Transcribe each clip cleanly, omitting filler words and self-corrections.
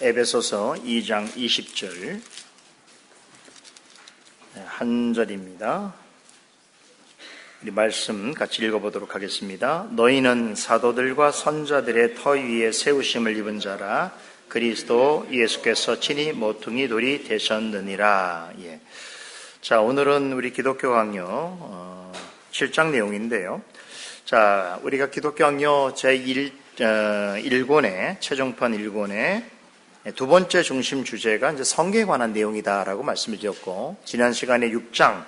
에베소서 2장 20절 한 절입니다. 우리 말씀 같이 읽어보도록 하겠습니다. 너희는 사도들과 선자들의 터 위에 세우심을 입은 자라 그리스도 예수께서 친히 모퉁이 돌이 되셨느니라. 자, 오늘은 우리 기독교 강요 7장 내용인데요. 자, 우리가 기독교 강요 제1권의 최종판 1권의 두 번째 중심 주제가 이제 성경에 관한 내용이다라고 말씀을 드렸고, 지난 시간에 6장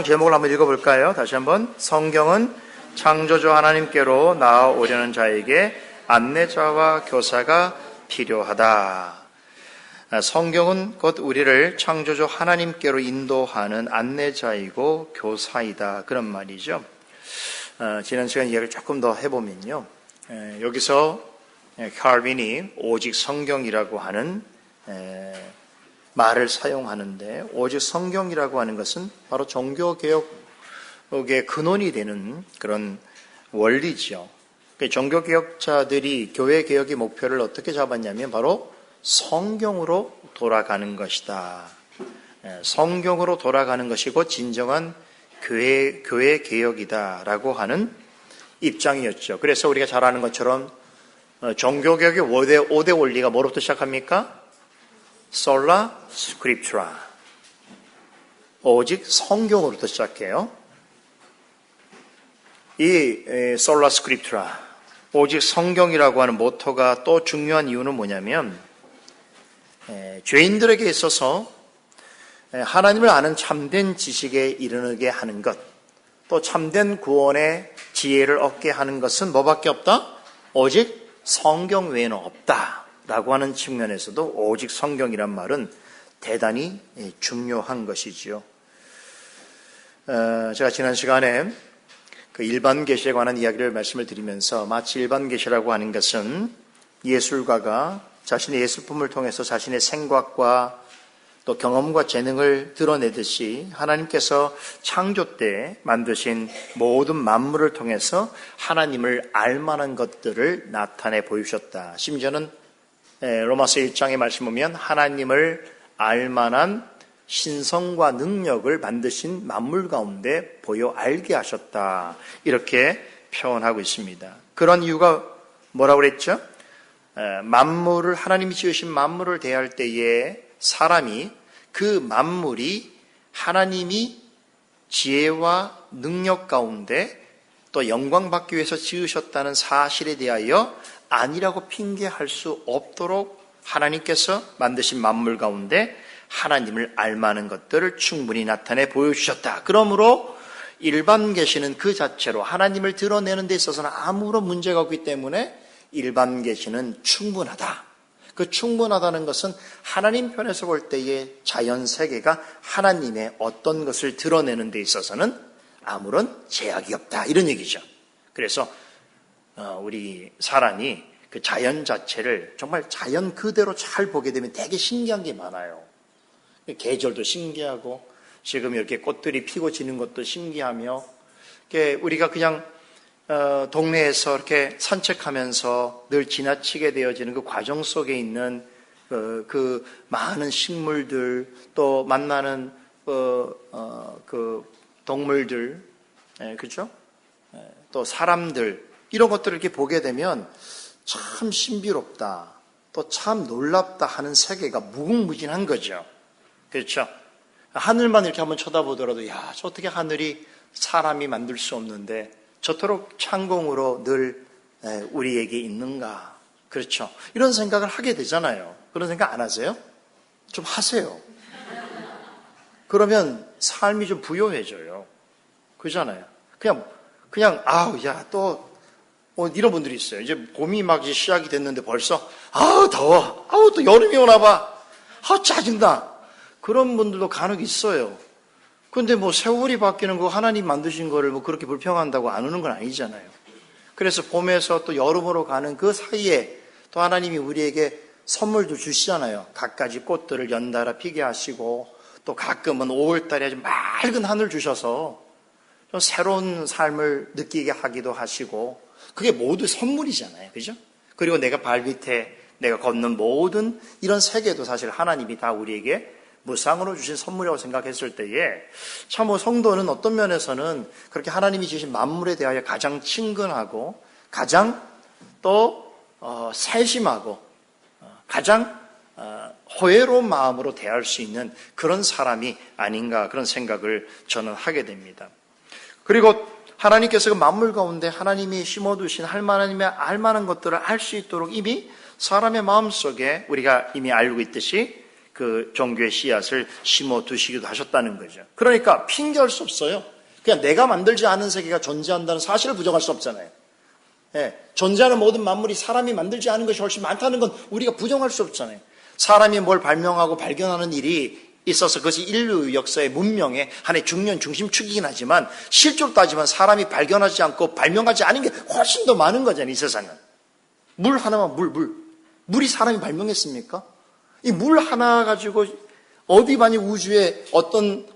제목을 한번 읽어볼까요? 다시 한번. 성경은 창조주 하나님께로 나아오려는 자에게 안내자와 교사가 필요하다. 성경은 곧 우리를 창조주 하나님께로 인도하는 안내자이고 교사이다. 그런 말이죠. 지난 시간 이야기를 조금 더 해보면요. 여기서 칼빈이 오직 성경이라고 하는 말을 사용하는데, 오직 성경이라고 하는 것은 바로 종교개혁의 근원이 되는 그런 원리죠. 종교개혁자들이 교회개혁의 목표를 어떻게 잡았냐면 바로 성경으로 돌아가는 것이다. 성경으로 돌아가는 것이고 진정한 교회개혁이다라고 하는 입장이었죠. 그래서 우리가 잘 아는 것처럼 종교개혁의 5대 원리가 뭐로부터 시작합니까? 솔라 스크립투라. 오직 성경으로부터 시작해요. 이 솔라 스크립투라, 오직 성경이라고 하는 모토가 또 중요한 이유는 뭐냐면, 죄인들에게 있어서 하나님을 아는 참된 지식에 이르게 하는 것, 또 참된 구원의 지혜를 얻게 하는 것은 뭐밖에 없다? 오직 성경 외에는 없다라고 하는 측면에서도 오직 성경이란 말은 대단히 중요한 것이지요. 제가 지난 시간에 그 일반 계시에 관한 이야기를 말씀을 드리면서, 마치 일반 계시라고 하는 것은 예술가가 자신의 예술품을 통해서 자신의 생각과 또 경험과 재능을 드러내듯이 하나님께서 창조 때 만드신 모든 만물을 통해서 하나님을 알만한 것들을 나타내 보이셨다. 심지어는 로마서 1장의 말씀 보면 하나님을 알만한 신성과 능력을 만드신 만물 가운데 보여 알게 하셨다. 이렇게 표현하고 있습니다. 그런 이유가 뭐라고 그랬죠? 만물을, 하나님이 지으신 만물을 대할 때에 사람이 그 만물이 하나님이 지혜와 능력 가운데 또 영광 받기 위해서 지으셨다는 사실에 대하여 아니라고 핑계할 수 없도록 하나님께서 만드신 만물 가운데 하나님을 알만한 것들을 충분히 나타내 보여주셨다. 그러므로 일반 계시는 그 자체로 하나님을 드러내는 데 있어서는 아무런 문제가 없기 때문에 일반 계시는 충분하다. 그 충분하다는 것은 하나님 편에서 볼 때의 자연 세계가 하나님의 어떤 것을 드러내는 데 있어서는 아무런 제약이 없다, 이런 얘기죠. 그래서 우리 사람이 그 자연 자체를 정말 자연 그대로 잘 보게 되면 되게 신기한 게 많아요. 계절도 신기하고 지금 이렇게 꽃들이 피고 지는 것도 신기하며, 우리가 그냥 동네에서 이렇게 산책하면서 늘 지나치게 되어지는 그 과정 속에 있는 그 많은 식물들, 또 만나는 그 동물들, 그죠? 또 사람들, 이런 것들을 이렇게 보게 되면 참 신비롭다, 또 참 놀랍다 하는 세계가 무궁무진한 거죠. 그렇죠? 하늘만 이렇게 한번 쳐다보더라도, 야, 저 어떻게 하늘이 사람이 만들 수 없는데 저토록 창공으로 늘 우리에게 있는가. 그렇죠? 이런 생각을 하게 되잖아요. 그런 생각 안 하세요? 좀 하세요. 그러면 삶이 좀 부요해져요. 그잖아요. 그냥 아우, 야, 또 이런 분들이 있어요. 이제 봄이 막 이제 시작이 됐는데 벌써 아우, 더워. 아우, 또 여름이 오나 봐. 아우, 짜증나. 그런 분들도 간혹 있어요. 근데 뭐 세월이 바뀌는 거, 하나님 만드신 거를 뭐 그렇게 불평한다고 안 오는 건 아니잖아요. 그래서 봄에서 또 여름으로 가는 그 사이에 또 하나님이 우리에게 선물도 주시잖아요. 갖가지 꽃들을 연달아 피게 하시고, 또 가끔은 5월달에 아주 맑은 하늘 주셔서 좀 새로운 삶을 느끼게 하기도 하시고, 그게 모두 선물이잖아요. 그죠? 그리고 내가 발밑에 내가 걷는 모든 이런 세계도 사실 하나님이 다 우리에게 무상으로 주신 선물이라고 생각했을 때에 참 성도는 어떤 면에서는 그렇게 하나님이 주신 만물에 대하여 가장 친근하고 가장 또 세심하고 가장 호혜로운 마음으로 대할 수 있는 그런 사람이 아닌가 그런 생각을 저는 하게 됩니다. 그리고 하나님께서 그 만물 가운데 하나님이 심어두신 하나님의 알만한 것들을 알 수 있도록 이미 사람의 마음속에 우리가 이미 알고 있듯이 그 종교의 씨앗을 심어두시기도 하셨다는 거죠. 그러니까 핑계할 수 없어요. 그냥 내가 만들지 않은 세계가 존재한다는 사실을 부정할 수 없잖아요. 존재하는 모든 만물이 사람이 만들지 않은 것이 훨씬 많다는 건 우리가 부정할 수 없잖아요. 사람이 뭘 발명하고 발견하는 일이 있어서 그것이 인류 역사의 문명의 하나의 중요한 중심축이긴 하지만 실제로 따지면 사람이 발견하지 않고 발명하지 않은 게 훨씬 더 많은 거잖아요. 이 세상은. 물 하나만 물이 사람이 발명했습니까? 이 물 하나 가지고 어디 만약 우주에 어떤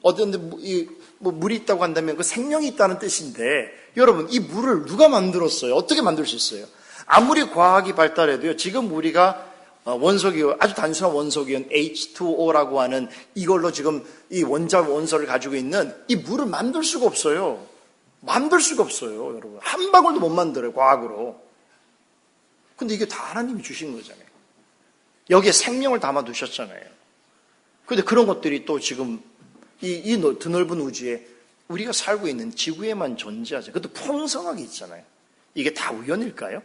물이 있다고 한다면 그 생명이 있다는 뜻인데 여러분 이 물을 누가 만들었어요? 어떻게 만들 수 있어요? 아무리 과학이 발달해도요. 지금 우리가 원소기호, 아주 단순한 원소기온 H2O라고 하는 이걸로 지금 이 원소를 가지고 있는 이 물을 만들 수가 없어요. 만들 수가 없어요, 여러분. 한 방울도 못 만들어요, 과학으로. 근데 이게 다 하나님이 주신 거잖아요. 여기에 생명을 담아 두셨잖아요. 근데 그런 것들이 또 지금 이 드넓은 우주에 우리가 살고 있는 지구에만 존재하죠. 그것도 풍성하게 있잖아요. 이게 다 우연일까요?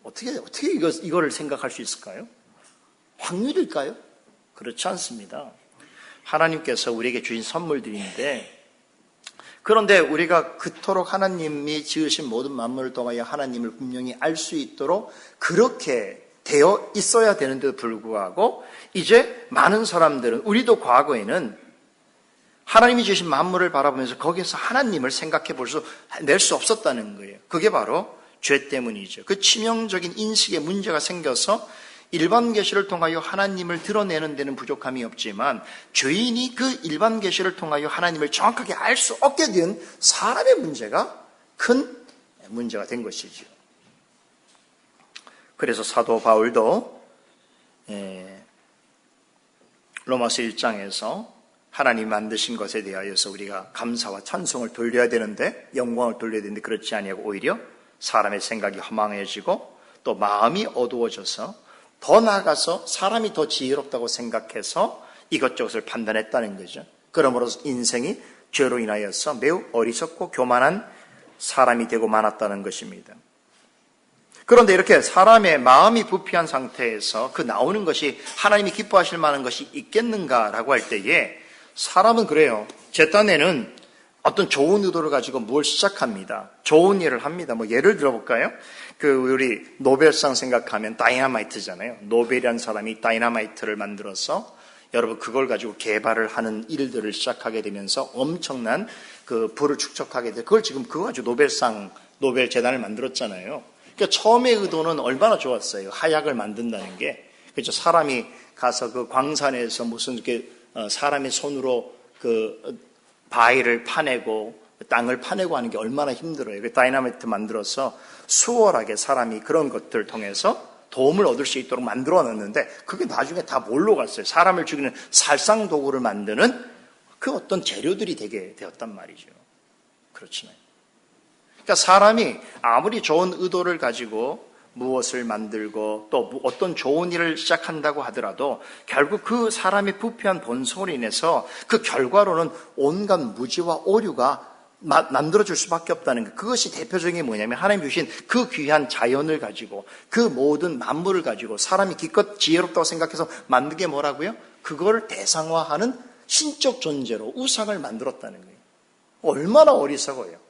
어떻게 이거를 생각할 수 있을까요? 확률일까요? 그렇지 않습니다. 하나님께서 우리에게 주신 선물들인데 그런데 우리가 그토록 하나님이 지으신 모든 만물을 통하여 하나님을 분명히 알 수 있도록 그렇게 되어 있어야 되는데도 불구하고 이제 많은 사람들은 우리도 과거에는 하나님이 주신 만물을 바라보면서 거기에서 하나님을 생각해 낼 수 없었다는 거예요. 그게 바로 죄 때문이죠. 그 치명적인 인식에 문제가 생겨서 일반 계시를 통하여 하나님을 드러내는 데는 부족함이 없지만 죄인이 그 일반 계시를 통하여 하나님을 정확하게 알 수 없게 된 사람의 문제가 큰 문제가 된 것이죠. 그래서 사도 바울도 로마서 1장에서 하나님 만드신 것에 대하여서 우리가 감사와 찬송을 돌려야 되는데 영광을 돌려야 되는데 그렇지 아니하고 오히려 사람의 생각이 허망해지고 또 마음이 어두워져서 더 나아가서 사람이 더 지혜롭다고 생각해서 이것저것을 판단했다는 거죠. 그러므로 인생이 죄로 인하여서 매우 어리석고 교만한 사람이 되고 말았다는 것입니다. 그런데 이렇게 사람의 마음이 부패한 상태에서 그 나오는 것이 하나님이 기뻐하실 만한 것이 있겠는가라고 할 때에 사람은 그래요. 제 딴에는 어떤 좋은 의도를 가지고 뭘 시작합니다. 좋은 일을 합니다. 예를 들어볼까요? 우리 노벨상 생각하면 다이너마이트잖아요. 노벨이라는 사람이 다이너마이트를 만들어서 여러분 그걸 가지고 개발을 하는 일들을 시작하게 되면서 엄청난 그 부를 축적하게 돼. 그걸 지금 그거 가지고 노벨 재단을 만들었잖아요. 그러니까 처음의 의도는 얼마나 좋았어요. 하약을 만든다는 게. 그렇죠. 사람이 가서 그 광산에서 무슨 이렇게 사람의 손으로 그 바위를 파내고 땅을 파내고 하는 게 얼마나 힘들어요. 그 다이너마이트 만들어서 수월하게 사람이 그런 것들을 통해서 도움을 얻을 수 있도록 만들어 놨는데 그게 나중에 다 뭘로 갔어요? 사람을 죽이는 살상 도구를 만드는 그 어떤 재료들이 되게 되었단 말이죠. 그렇잖아요. 그러니까 사람이 아무리 좋은 의도를 가지고 무엇을 만들고 또 어떤 좋은 일을 시작한다고 하더라도 결국 그 사람의 부패한 본성으로 인해서 그 결과로는 온갖 무지와 오류가 만들어질 수밖에 없다는 것. 그것이 대표적인 게 뭐냐면 하나님 주신 그 귀한 자연을 가지고 그 모든 만물을 가지고 사람이 기껏 지혜롭다고 생각해서 만든 게 뭐라고요? 그걸 대상화하는 신적 존재로 우상을 만들었다는 거예요. 얼마나 어리석어요.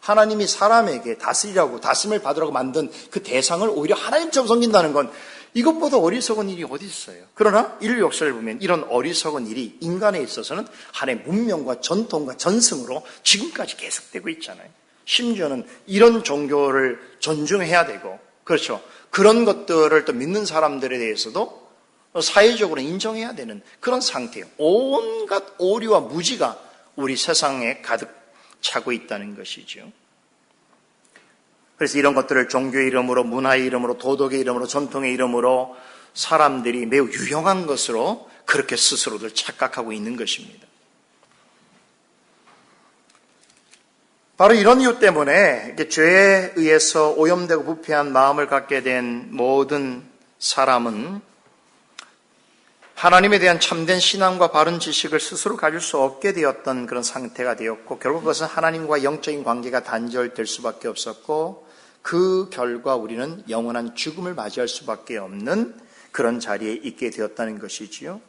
하나님이 사람에게 다스리라고 다스림을 받으라고 만든 그 대상을 오히려 하나님처럼 섬긴다는 건 이것보다 어리석은 일이 어디 있어요. 그러나 인류 역사를 보면 이런 어리석은 일이 인간에 있어서는 하나님의 문명과 전통과 전승으로 지금까지 계속되고 있잖아요. 심지어는 이런 종교를 존중해야 되고 그렇죠. 그런 것들을 또 믿는 사람들에 대해서도 사회적으로 인정해야 되는 그런 상태예요. 온갖 오류와 무지가 우리 세상에 가득 차고 있다는 것이죠. 그래서 이런 것들을 종교의 이름으로, 문화의 이름으로, 도덕의 이름으로, 전통의 이름으로 사람들이 매우 유용한 것으로 그렇게 스스로들 착각하고 있는 것입니다. 바로 이런 이유 때문에 죄에 의해서 오염되고 부패한 마음을 갖게 된 모든 사람은 하나님에 대한 참된 신앙과 바른 지식을 스스로 가질 수 없게 되었던 그런 상태가 되었고, 결국 그것은 하나님과 영적인 관계가 단절될 수밖에 없었고, 그 결과 우리는 영원한 죽음을 맞이할 수밖에 없는 그런 자리에 있게 되었다는 것이지요.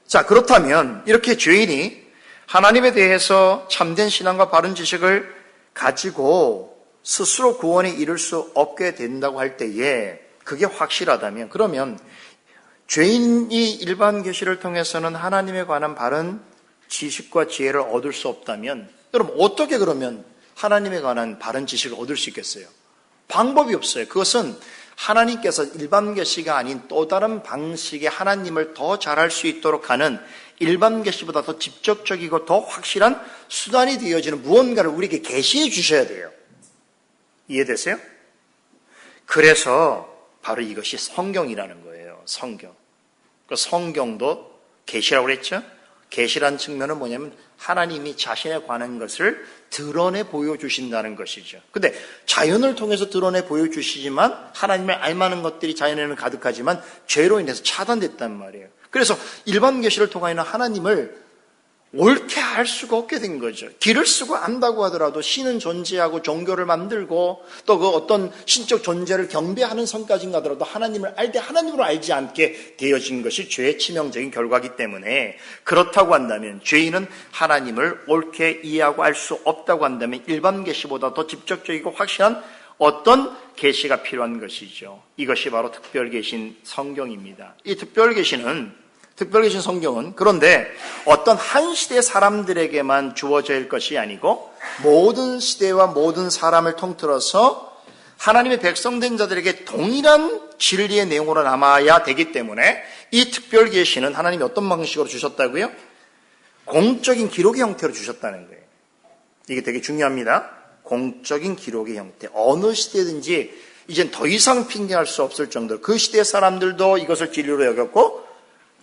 자, 그렇다면 이렇게 죄인이 하나님에 대해서 참된 신앙과 바른 지식을 가지고 스스로 구원에 이를 수 없게 된다고 할 때에 그게 확실하다면, 그러면 죄인이 일반 계시를 통해서는 하나님에 관한 바른 지식과 지혜를 얻을 수 없다면, 여러분 어떻게 그러면 하나님에 관한 바른 지식을 얻을 수 있겠어요? 방법이 없어요. 그것은 하나님께서 일반 계시가 아닌 또 다른 방식의 하나님을 더 잘할 수 있도록 하는, 일반 계시보다 더 직접적이고 더 확실한 수단이 되어지는 무언가를 우리에게 계시해 주셔야 돼요. 이해되세요? 그래서 바로 이것이 성경이라는 거예요. 성경. 그 성경도 계시라고 그랬죠? 계시란 측면은 뭐냐면 하나님이 자신에 관한 것을 드러내 보여주신다는 것이죠. 근데 자연을 통해서 드러내 보여주시지만 하나님을 알만한 것들이 자연에는 가득하지만 죄로 인해서 차단됐단 말이에요. 그래서 일반 계시를 통하여는 하나님을 옳게 알 수가 없게 된 거죠. 길을 쓰고 안다고 하더라도 신은 존재하고 종교를 만들고 또 그 어떤 신적 존재를 경배하는 선까지 가더라도 하나님을 알되 하나님으로 알지 않게 되어진 것이 죄의 치명적인 결과이기 때문에, 그렇다고 한다면 죄인은 하나님을 옳게 이해하고 알 수 없다고 한다면 일반 계시보다 더 직접적이고 확실한 어떤 계시가 필요한 것이죠. 이것이 바로 특별 계신 성경입니다. 이 특별 계신 성경은 그런데 어떤 한 시대 사람들에게만 주어질 것이 아니고 모든 시대와 모든 사람을 통틀어서 하나님의 백성된 자들에게 동일한 진리의 내용으로 남아야 되기 때문에 이 특별 계시는 하나님이 어떤 방식으로 주셨다고요? 공적인 기록의 형태로 주셨다는 거예요. 이게 되게 중요합니다. 공적인 기록의 형태. 어느 시대든지 이젠 더 이상 핑계할 수 없을 정도로 그 시대 사람들도 이것을 진리로 여겼고,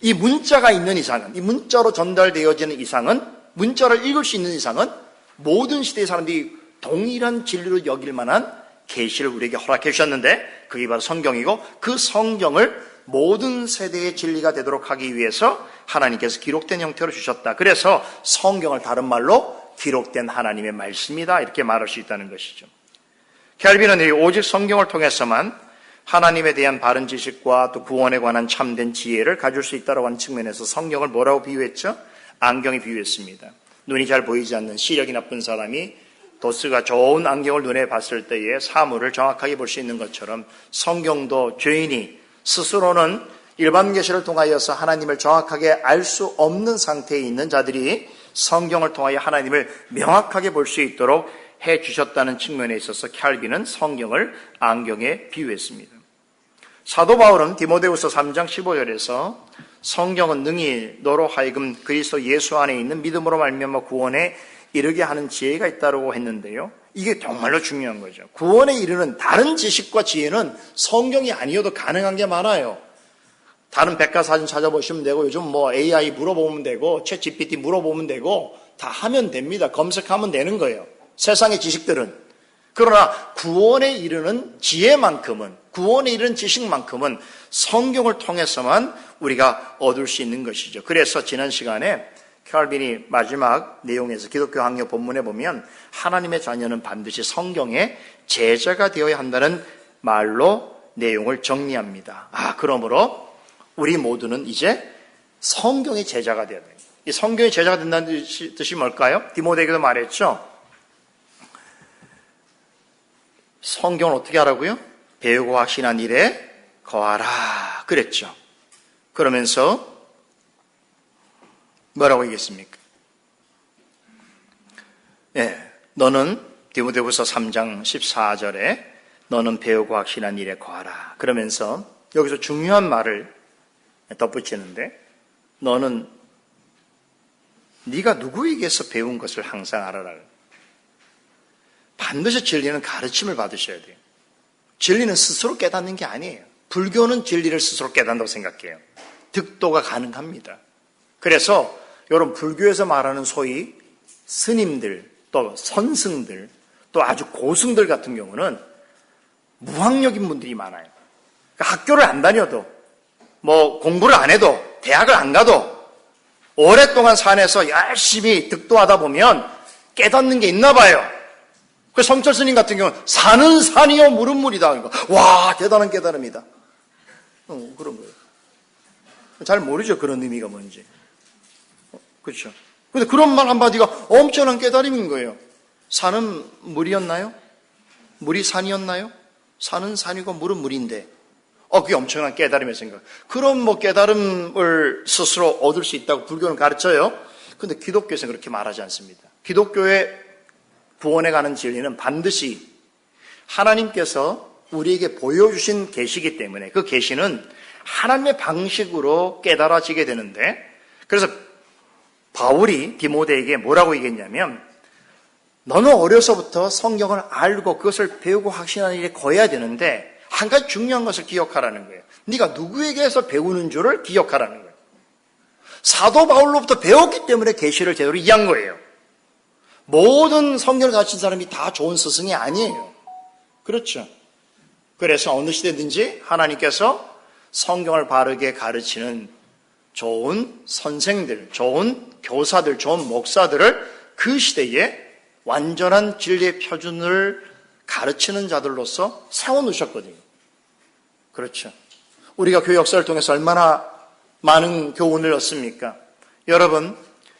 이 문자가 있는 이상은, 이 문자로 전달되어지는 이상은, 문자를 읽을 수 있는 이상은 모든 시대의 사람들이 동일한 진리로 여길 만한 계시를 우리에게 허락해 주셨는데, 그게 바로 성경이고, 그 성경을 모든 세대의 진리가 되도록 하기 위해서 하나님께서 기록된 형태로 주셨다. 그래서 성경을 다른 말로 기록된 하나님의 말씀이다, 이렇게 말할 수 있다는 것이죠. 켈빈은 오직 성경을 통해서만 하나님에 대한 바른 지식과 또 구원에 관한 참된 지혜를 가질 수 있다고 하는 측면에서 성경을 뭐라고 비유했죠? 안경에 비유했습니다. 눈이 잘 보이지 않는 시력이 나쁜 사람이 도수가 좋은 안경을 눈에 봤을 때에 사물을 정확하게 볼 수 있는 것처럼 성경도 죄인이 스스로는 일반 계시를 통하여서 하나님을 정확하게 알 수 없는 상태에 있는 자들이 성경을 통하여 하나님을 명확하게 볼 수 있도록 해 주셨다는 측면에 있어서 켈빈은 성경을 안경에 비유했습니다. 사도 바울은 디모데후서 3장 15절에서 성경은 능히 너로 하여금 그리스도 예수 안에 있는 믿음으로 말미암아 구원에 이르게 하는 지혜가 있다고 했는데요. 이게 정말로 중요한 거죠. 구원에 이르는 다른 지식과 지혜는 성경이 아니어도 가능한 게 많아요. 다른 백과사전 찾아보시면 되고, 요즘 뭐 AI 물어보면 되고, 챗GPT 물어보면 되고, 다 하면 됩니다. 검색하면 되는 거예요. 세상의 지식들은. 그러나 구원에 이르는 지혜만큼은, 구원에 이르는 지식만큼은 성경을 통해서만 우리가 얻을 수 있는 것이죠. 그래서 지난 시간에 켈빈이 마지막 내용에서 기독교 학력 본문에 보면 하나님의 자녀는 반드시 성경의 제자가 되어야 한다는 말로 내용을 정리합니다. 그러므로 우리 모두는 이제 성경의 제자가 되어야 돼요. 이 성경의 제자가 된다는 뜻이 뭘까요? 디모데에게도 말했죠. 성경을 어떻게 하라고요? 배우고 확신한 일에 거하라 그랬죠. 그러면서 뭐라고 얘기했습니까? 너는 디모데후서 3장 14절에 너는 배우고 확신한 일에 거하라 그러면서 여기서 중요한 말을 덧붙이는데, 너는 네가 누구에게서 배운 것을 항상 알아라. 반드시 진리는 가르침을 받으셔야 돼요. 진리는 스스로 깨닫는 게 아니에요. 불교는 진리를 스스로 깨닫는다고 생각해요. 득도가 가능합니다. 그래서 여러분 불교에서 말하는 소위 스님들, 또 선승들, 또 아주 고승들 같은 경우는 무학력인 분들이 많아요. 그러니까 학교를 안 다녀도 공부를 안 해도 대학을 안 가도 오랫동안 산에서 열심히 득도하다 보면 깨닫는 게 있나 봐요. 그 성철 스님 같은 경우는 산은 산이요 물은 물이다. 그러니까 와 대단한 깨달음이다. 그런 거예요. 잘 모르죠 그런 의미가 뭔지. 그렇죠. 근데 그런 말 한마디가 엄청난 깨달음인 거예요. 산은 물이었나요? 물이 산이었나요? 산은 산이고 물은 물인데 그게 엄청난 깨달음의 생각. 그런 깨달음을 스스로 얻을 수 있다고 불교는 가르쳐요. 근데 기독교에서는 그렇게 말하지 않습니다. 기독교의 구원에 가는 진리는 반드시 하나님께서 우리에게 보여주신 계시이기 때문에 그 계시는 하나님의 방식으로 깨달아지게 되는데, 그래서 바울이 디모데에게 뭐라고 얘기했냐면 너는 어려서부터 성경을 알고 그것을 배우고 확신하는 일에 거해야 되는데 한 가지 중요한 것을 기억하라는 거예요. 네가 누구에게서 배우는 줄을 기억하라는 거예요. 사도 바울로부터 배웠기 때문에 계시를 제대로 이해한 거예요. 모든 성경을 가르친 사람이 다 좋은 스승이 아니에요. 그렇죠. 그래서 어느 시대든지 하나님께서 성경을 바르게 가르치는 좋은 선생들, 좋은 교사들, 좋은 목사들을 그 시대에 완전한 진리의 표준을 가르치는 자들로서 세워놓으셨거든요. 그렇죠. 우리가 교회 역사를 통해서 얼마나 많은 교훈을 얻습니까? 여러분,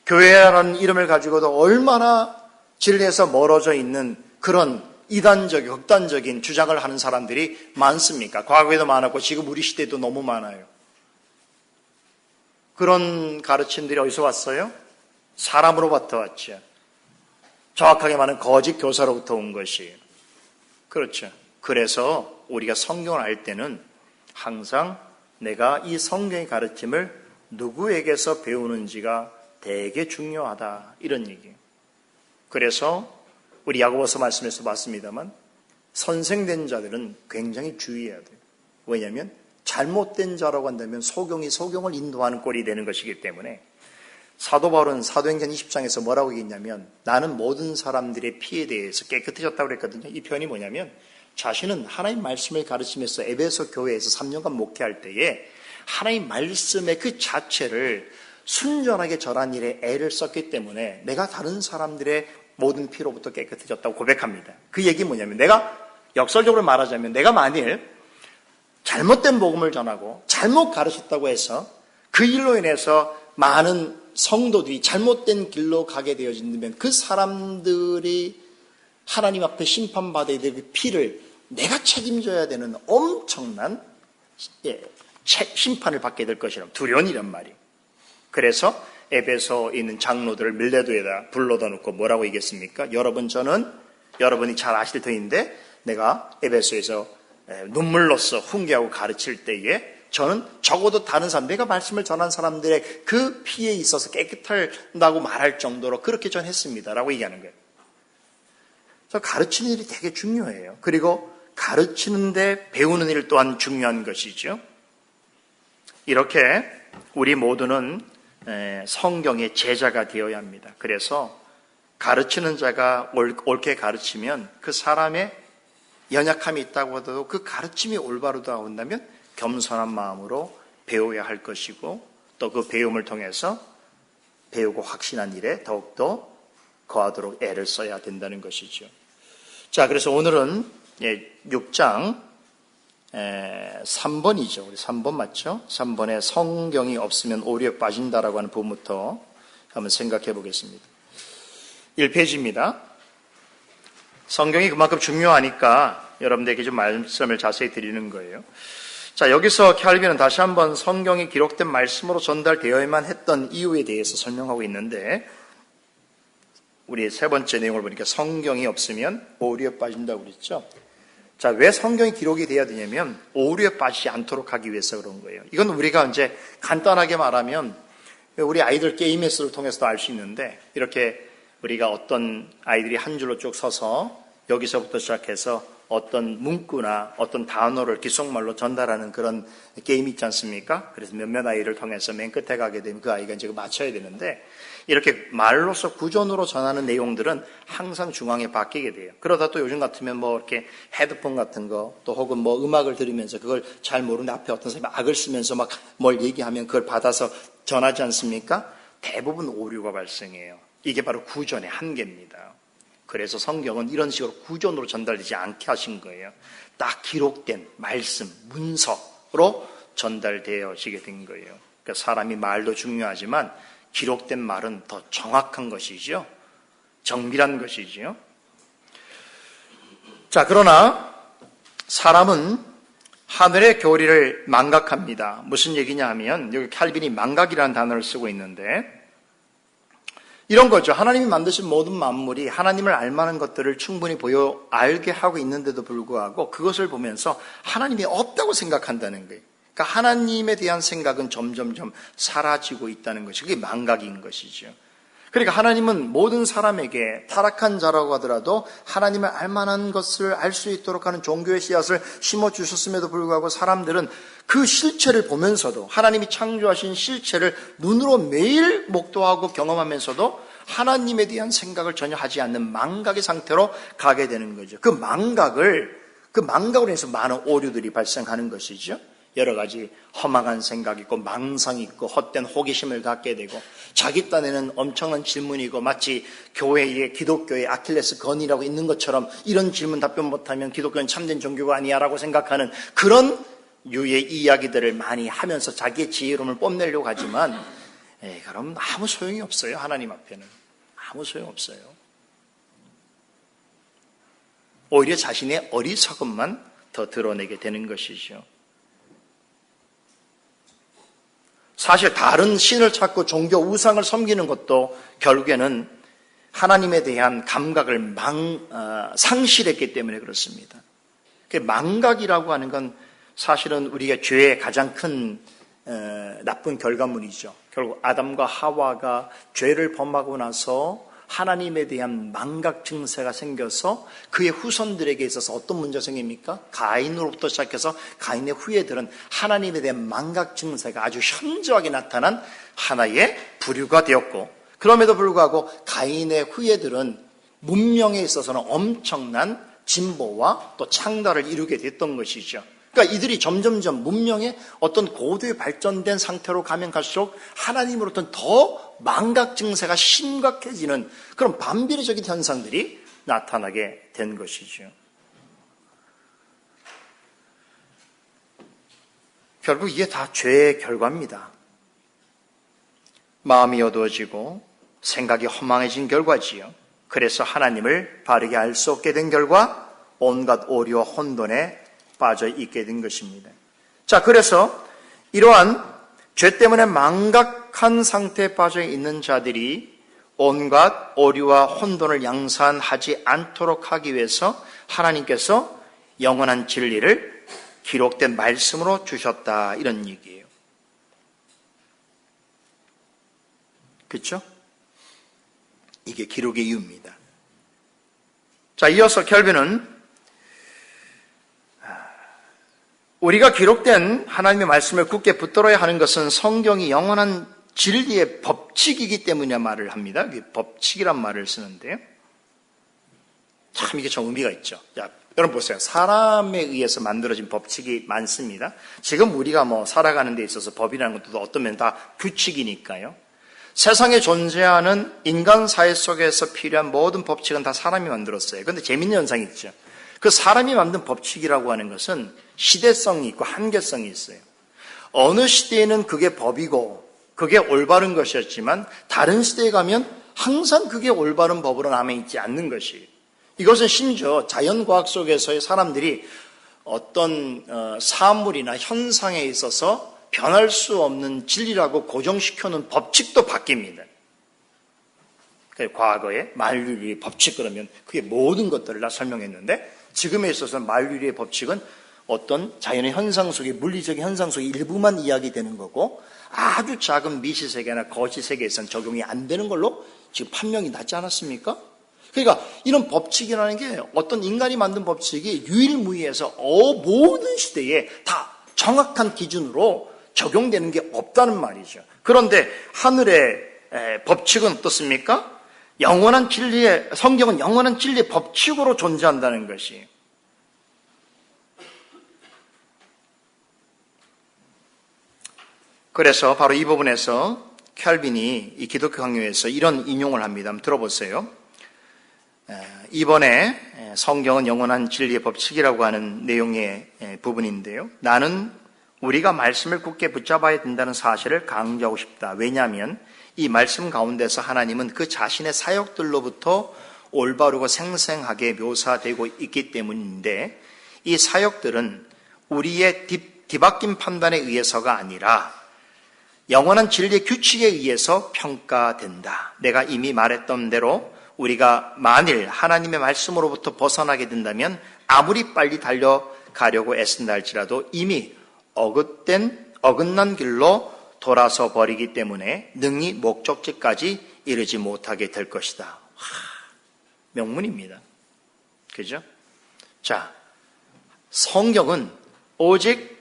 교회라는 이름을 가지고도 얼마나 진리에서 멀어져 있는 그런 이단적인, 극단적인 주장을 하는 사람들이 많습니까? 과거에도 많았고 지금 우리 시대에도 너무 많아요. 그런 가르침들이 어디서 왔어요? 사람으로부터 왔죠. 정확하게 말하면 거짓 교사로부터 온 것이에요. 그렇죠. 그래서 우리가 성경을 알 때는 항상 내가 이 성경의 가르침을 누구에게서 배우는지가 되게 중요하다, 이런 얘기예요. 그래서 우리 야고보서 말씀에서 봤습니다만 선생된 자들은 굉장히 주의해야 돼요. 왜냐하면 잘못된 자라고 한다면 소경이 소경을 인도하는 꼴이 되는 것이기 때문에 사도 바울은 사도행전 20장에서 뭐라고 얘기했냐면 나는 모든 사람들의 피에 대해서 깨끗해졌다고 그랬거든요. 이 표현이 뭐냐면 자신은 하나님 말씀을 가르치면서 에베소 교회에서 3년간 목회할 때에 하나님 말씀의 그 자체를 순전하게 전한 일에 애를 썼기 때문에 내가 다른 사람들의 모든 피로부터 깨끗해졌다고 고백합니다. 그 얘기 뭐냐면 내가 역설적으로 말하자면 내가 만일 잘못된 복음을 전하고 잘못 가르쳤다고 해서 그 일로 인해서 많은 성도들이 잘못된 길로 가게 되어진다면 그 사람들이 하나님 앞에 심판받아야 될 그 피를 내가 책임져야 되는 엄청난 심판을 받게 될 것이라고 두려운 이란 말이에요. 그래서 에베소에 있는 장로들을 밀레도에다 불러다 놓고 뭐라고 얘기했습니까? 저는 여러분이 잘 아실 터인데 내가 에베소에서 눈물로써 훈계하고 가르칠 때에 저는 적어도 다른 사람, 내가 말씀을 전한 사람들의 그 피에 있어서 깨끗하다고 말할 정도로 그렇게 전했습니다 라고 얘기하는 거예요. 그래서 가르치는 일이 되게 중요해요. 그리고 가르치는데 배우는 일 또한 중요한 것이죠. 이렇게 우리 모두는 성경의 제자가 되어야 합니다. 그래서 가르치는 자가 옳게 가르치면 그 사람의 연약함이 있다고 하더라도 그 가르침이 올바르다 한다면 겸손한 마음으로 배워야 할 것이고 또 그 배움을 통해서 배우고 확신한 일에 더욱더 거하도록 애를 써야 된다는 것이죠. 자, 그래서 오늘은 6장 3번이죠. 우리 3번 맞죠? 3번에 성경이 없으면 오류에 빠진다라고 하는 부분부터 한번 생각해 보겠습니다. 1페이지입니다. 성경이 그만큼 중요하니까 여러분들에게 좀 말씀을 자세히 드리는 거예요. 자, 여기서 캘빈은 다시 한번 성경이 기록된 말씀으로 전달되어야만 했던 이유에 대해서 설명하고 있는데 우리 세 번째 내용을 보니까 성경이 없으면 오류에 빠진다고 그랬죠. 자, 왜 성경이 기록이 돼야 되냐면 오류에 빠지지 않도록 하기 위해서 그런 거예요. 이건 우리가 이제 간단하게 말하면 우리 아이들 게임에서를 통해서도 알 수 있는데 이렇게 우리가 어떤 아이들이 한 줄로 쭉 서서 여기서부터 시작해서 어떤 문구나 어떤 단어를 귓속말로 전달하는 그런 게임이 있지 않습니까? 그래서 몇몇 아이를 통해서 맨 끝에 가게 되면 그 아이가 이제 맞춰야 되는데, 이렇게 말로서 구전으로 전하는 내용들은 항상 중앙에 바뀌게 돼요. 그러다 또 요즘 같으면 뭐 이렇게 헤드폰 같은 거, 또 혹은 뭐 음악을 들으면서 그걸 잘 모르는데 앞에 어떤 사람이 악을 쓰면서 막 뭘 얘기하면 그걸 받아서 전하지 않습니까? 대부분 오류가 발생해요. 이게 바로 구전의 한계입니다. 그래서 성경은 이런 식으로 구전으로 전달되지 않게 하신 거예요. 딱 기록된 말씀, 문서로 전달되어지게 된 거예요. 그러니까 사람이 말도 중요하지만 기록된 말은 더 정확한 것이죠. 정밀한 것이죠. 자, 그러나 사람은 하늘의 교리를 망각합니다. 무슨 얘기냐 하면, 여기 칼빈이 망각이라는 단어를 쓰고 있는데, 이런 거죠. 하나님이 만드신 모든 만물이 하나님을 알만한 것들을 충분히 알게 하고 있는데도 불구하고 그것을 보면서 하나님이 없다고 생각한다는 거예요. 그러니까 하나님에 대한 생각은 점점점 사라지고 있다는 것이, 그게 망각인 것이죠. 그러니까 하나님은 모든 사람에게 타락한 자라고 하더라도 하나님을 알만한 것을 알 수 있도록 하는 종교의 씨앗을 심어주셨음에도 불구하고 사람들은 그 실체를 보면서도, 하나님이 창조하신 실체를 눈으로 매일 목도하고 경험하면서도 하나님에 대한 생각을 전혀 하지 않는 망각의 상태로 가게 되는 거죠. 그 망각으로 인해서 많은 오류들이 발생하는 것이죠. 여러 가지 허망한 생각이 있고 망상이 있고 헛된 호기심을 갖게 되고, 자기 딴에는 엄청난 질문이고 마치 교회의 기독교의 아킬레스 건이라고 있는 것처럼 이런 질문 답변 못하면 기독교는 참된 종교가 아니야 라고 생각하는 그런 유의 이야기들을 많이 하면서 자기의 지혜로움을 뽐내려고 하지만, 그럼 아무 소용이 없어요. 하나님 앞에는 아무 소용없어요. 오히려 자신의 어리석음만 더 드러내게 되는 것이죠. 사실 다른 신을 찾고 종교 우상을 섬기는 것도 결국에는 하나님에 대한 감각을 상실했기 때문에 그렇습니다. 망각이라고 하는 건 사실은 우리가 죄의 가장 큰 나쁜 결과물이죠. 결국 아담과 하와가 죄를 범하고 나서 하나님에 대한 망각 증세가 생겨서 그의 후손들에게 있어서 어떤 문제가 생깁니까? 가인으로부터 시작해서 가인의 후예들은 하나님에 대한 망각 증세가 아주 현저하게 나타난 하나의 부류가 되었고, 그럼에도 불구하고 가인의 후예들은 문명에 있어서는 엄청난 진보와 또 창달을 이루게 됐던 것이죠. 그러니까 이들이 점점점 문명의 어떤 고도의 발전된 상태로 가면 갈수록 하나님으로부터는 더 망각 증세가 심각해지는 그런 반비례적인 현상들이 나타나게 된 것이죠. 결국 이게 다 죄의 결과입니다. 마음이 어두워지고 생각이 허망해진 결과지요. 그래서 하나님을 바르게 알 수 없게 된 결과 온갖 오류와 혼돈에 빠져 있게 된 것입니다. 자, 그래서 이러한 죄 때문에 망각한 상태에 빠져 있는 자들이 온갖 오류와 혼돈을 양산하지 않도록 하기 위해서 하나님께서 영원한 진리를 기록된 말씀으로 주셨다, 이런 얘기예요. 그렇죠? 이게 기록의 이유입니다. 자, 이어서 켈빈은 우리가 기록된 하나님의 말씀을 굳게 붙들어야 하는 것은 성경이 영원한 진리의 법칙이기 때문이라 말을 합니다. 법칙이란 말을 쓰는데요. 참 이게 좀 의미가 있죠. 자, 여러분 보세요. 사람에 의해서 만들어진 법칙이 많습니다. 지금 우리가 살아가는 데 있어서 법이라는 것도 어떤 면은 다 규칙이니까요. 세상에 존재하는 인간 사회 속에서 필요한 모든 법칙은 다 사람이 만들었어요. 그런데 재밌는 현상이 있죠. 그 사람이 만든 법칙이라고 하는 것은 시대성이 있고 한계성이 있어요. 어느 시대에는 그게 법이고 그게 올바른 것이었지만 다른 시대에 가면 항상 그게 올바른 법으로 남아있지 않는 것이에요. 이것은 심지어 자연과학 속에서의 사람들이 어떤 사물이나 현상에 있어서 변할 수 없는 진리라고 고정시켜놓은 법칙도 바뀝니다. 과거에 만유리의 법칙 그러면 그게 모든 것들을 다 설명했는데, 지금에 있어서는 만유리의 법칙은 어떤 자연의 현상 속의 물리적인 현상 속의 일부만 이야기되는 거고, 아주 작은 미시세계나 거시세계에서는 적용이 안 되는 걸로 지금 판명이 나지 않았습니까? 그러니까 이런 법칙이라는 게 어떤 인간이 만든 법칙이 유일무이해서 모든 시대에 다 정확한 기준으로 적용되는 게 없다는 말이죠. 그런데 하늘의 법칙은 어떻습니까? 영원한 진리의, 성경은 영원한 진리의 법칙으로 존재한다는 것이. 그래서 바로 이 부분에서 켈빈이 이 기독교 강요에서 이런 인용을 합니다. 한번 들어보세요. 이번에 성경은 영원한 진리의 법칙이라고 하는 내용의 부분인데요. 나는 우리가 말씀을 굳게 붙잡아야 된다는 사실을 강조하고 싶다. 왜냐하면 이 말씀 가운데서 하나님은 그 자신의 사역들로부터 올바르고 생생하게 묘사되고 있기 때문인데, 이 사역들은 우리의 뒤바뀐 판단에 의해서가 아니라 영원한 진리의 규칙에 의해서 평가된다. 내가 이미 말했던 대로 우리가 만일 하나님의 말씀으로부터 벗어나게 된다면 아무리 빨리 달려가려고 애쓴다 할지라도 이미 어긋난 길로 돌아서 버리기 때문에 능히 목적지까지 이르지 못하게 될 것이다. 명문입니다. 그죠? 자, 성경은 오직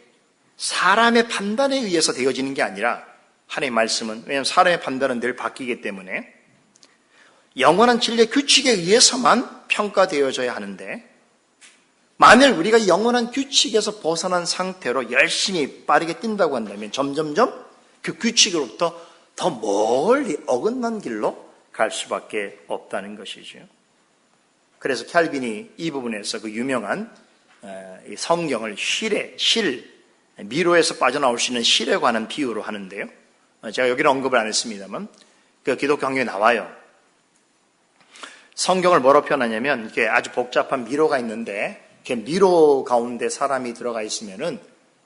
사람의 판단에 의해서 되어지는 게 아니라, 하나님의 말씀은, 왜냐하면 사람의 판단은 늘 바뀌기 때문에 영원한 진리의 규칙에 의해서만 평가되어져야 하는데, 만일 우리가 영원한 규칙에서 벗어난 상태로 열심히 빠르게 뛴다고 한다면 점점점 그 규칙으로부터 더 멀리 어긋난 길로 갈 수밖에 없다는 것이죠. 그래서 켈빈이 이 부분에서 그 유명한 성경을 미로에서 빠져나올 수 있는 실에 관한 비유로 하는데요. 제가 여기는 언급을 안 했습니다만 그 기독교 강요에 나와요. 성경을 뭐로 표현하냐면 이게 아주 복잡한 미로가 있는데, 이렇게 미로 가운데 사람이 들어가 있으면은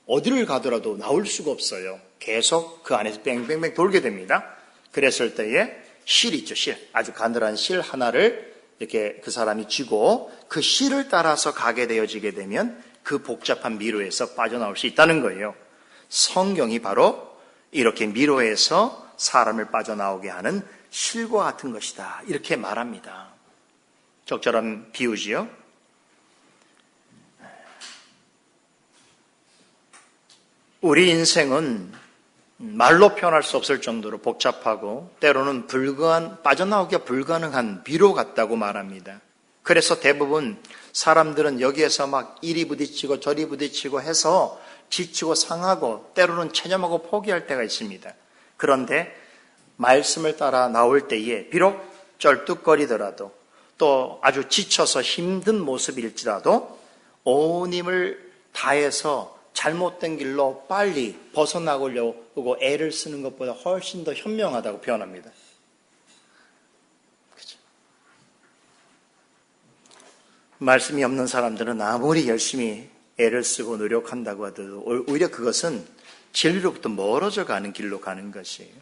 어디를 가더라도 나올 수가 없어요. 계속 그 안에서 뺑뺑뺑 돌게 됩니다. 그랬을 때에 실 있죠, 실. 아주 가늘한 실 하나를 이렇게 그 사람이 쥐고 그 실을 따라서 가게 되어지게 되면 그 복잡한 미로에서 빠져나올 수 있다는 거예요. 성경이 바로 이렇게 미로에서 사람을 빠져나오게 하는 실과 같은 것이다. 이렇게 말합니다. 적절한 비유지요. 우리 인생은 말로 표현할 수 없을 정도로 복잡하고 때로는 빠져나오기가 불가능한 미로 같다고 말합니다. 그래서 대부분 사람들은 여기에서 막 이리 부딪히고 저리 부딪히고 해서 지치고 상하고 때로는 체념하고 포기할 때가 있습니다. 그런데 말씀을 따라 나올 때에 비록 쩔뚝거리더라도 또 아주 지쳐서 힘든 모습일지라도 온 힘을 다해서 잘못된 길로 빨리 벗어나려고 애를 쓰는 것보다 훨씬 더 현명하다고 표현합니다. 그렇죠? 말씀이 없는 사람들은 아무리 열심히 애를 쓰고 노력한다고 하더라도 오히려 그것은 진리로부터 멀어져 가는 길로 가는 것이에요.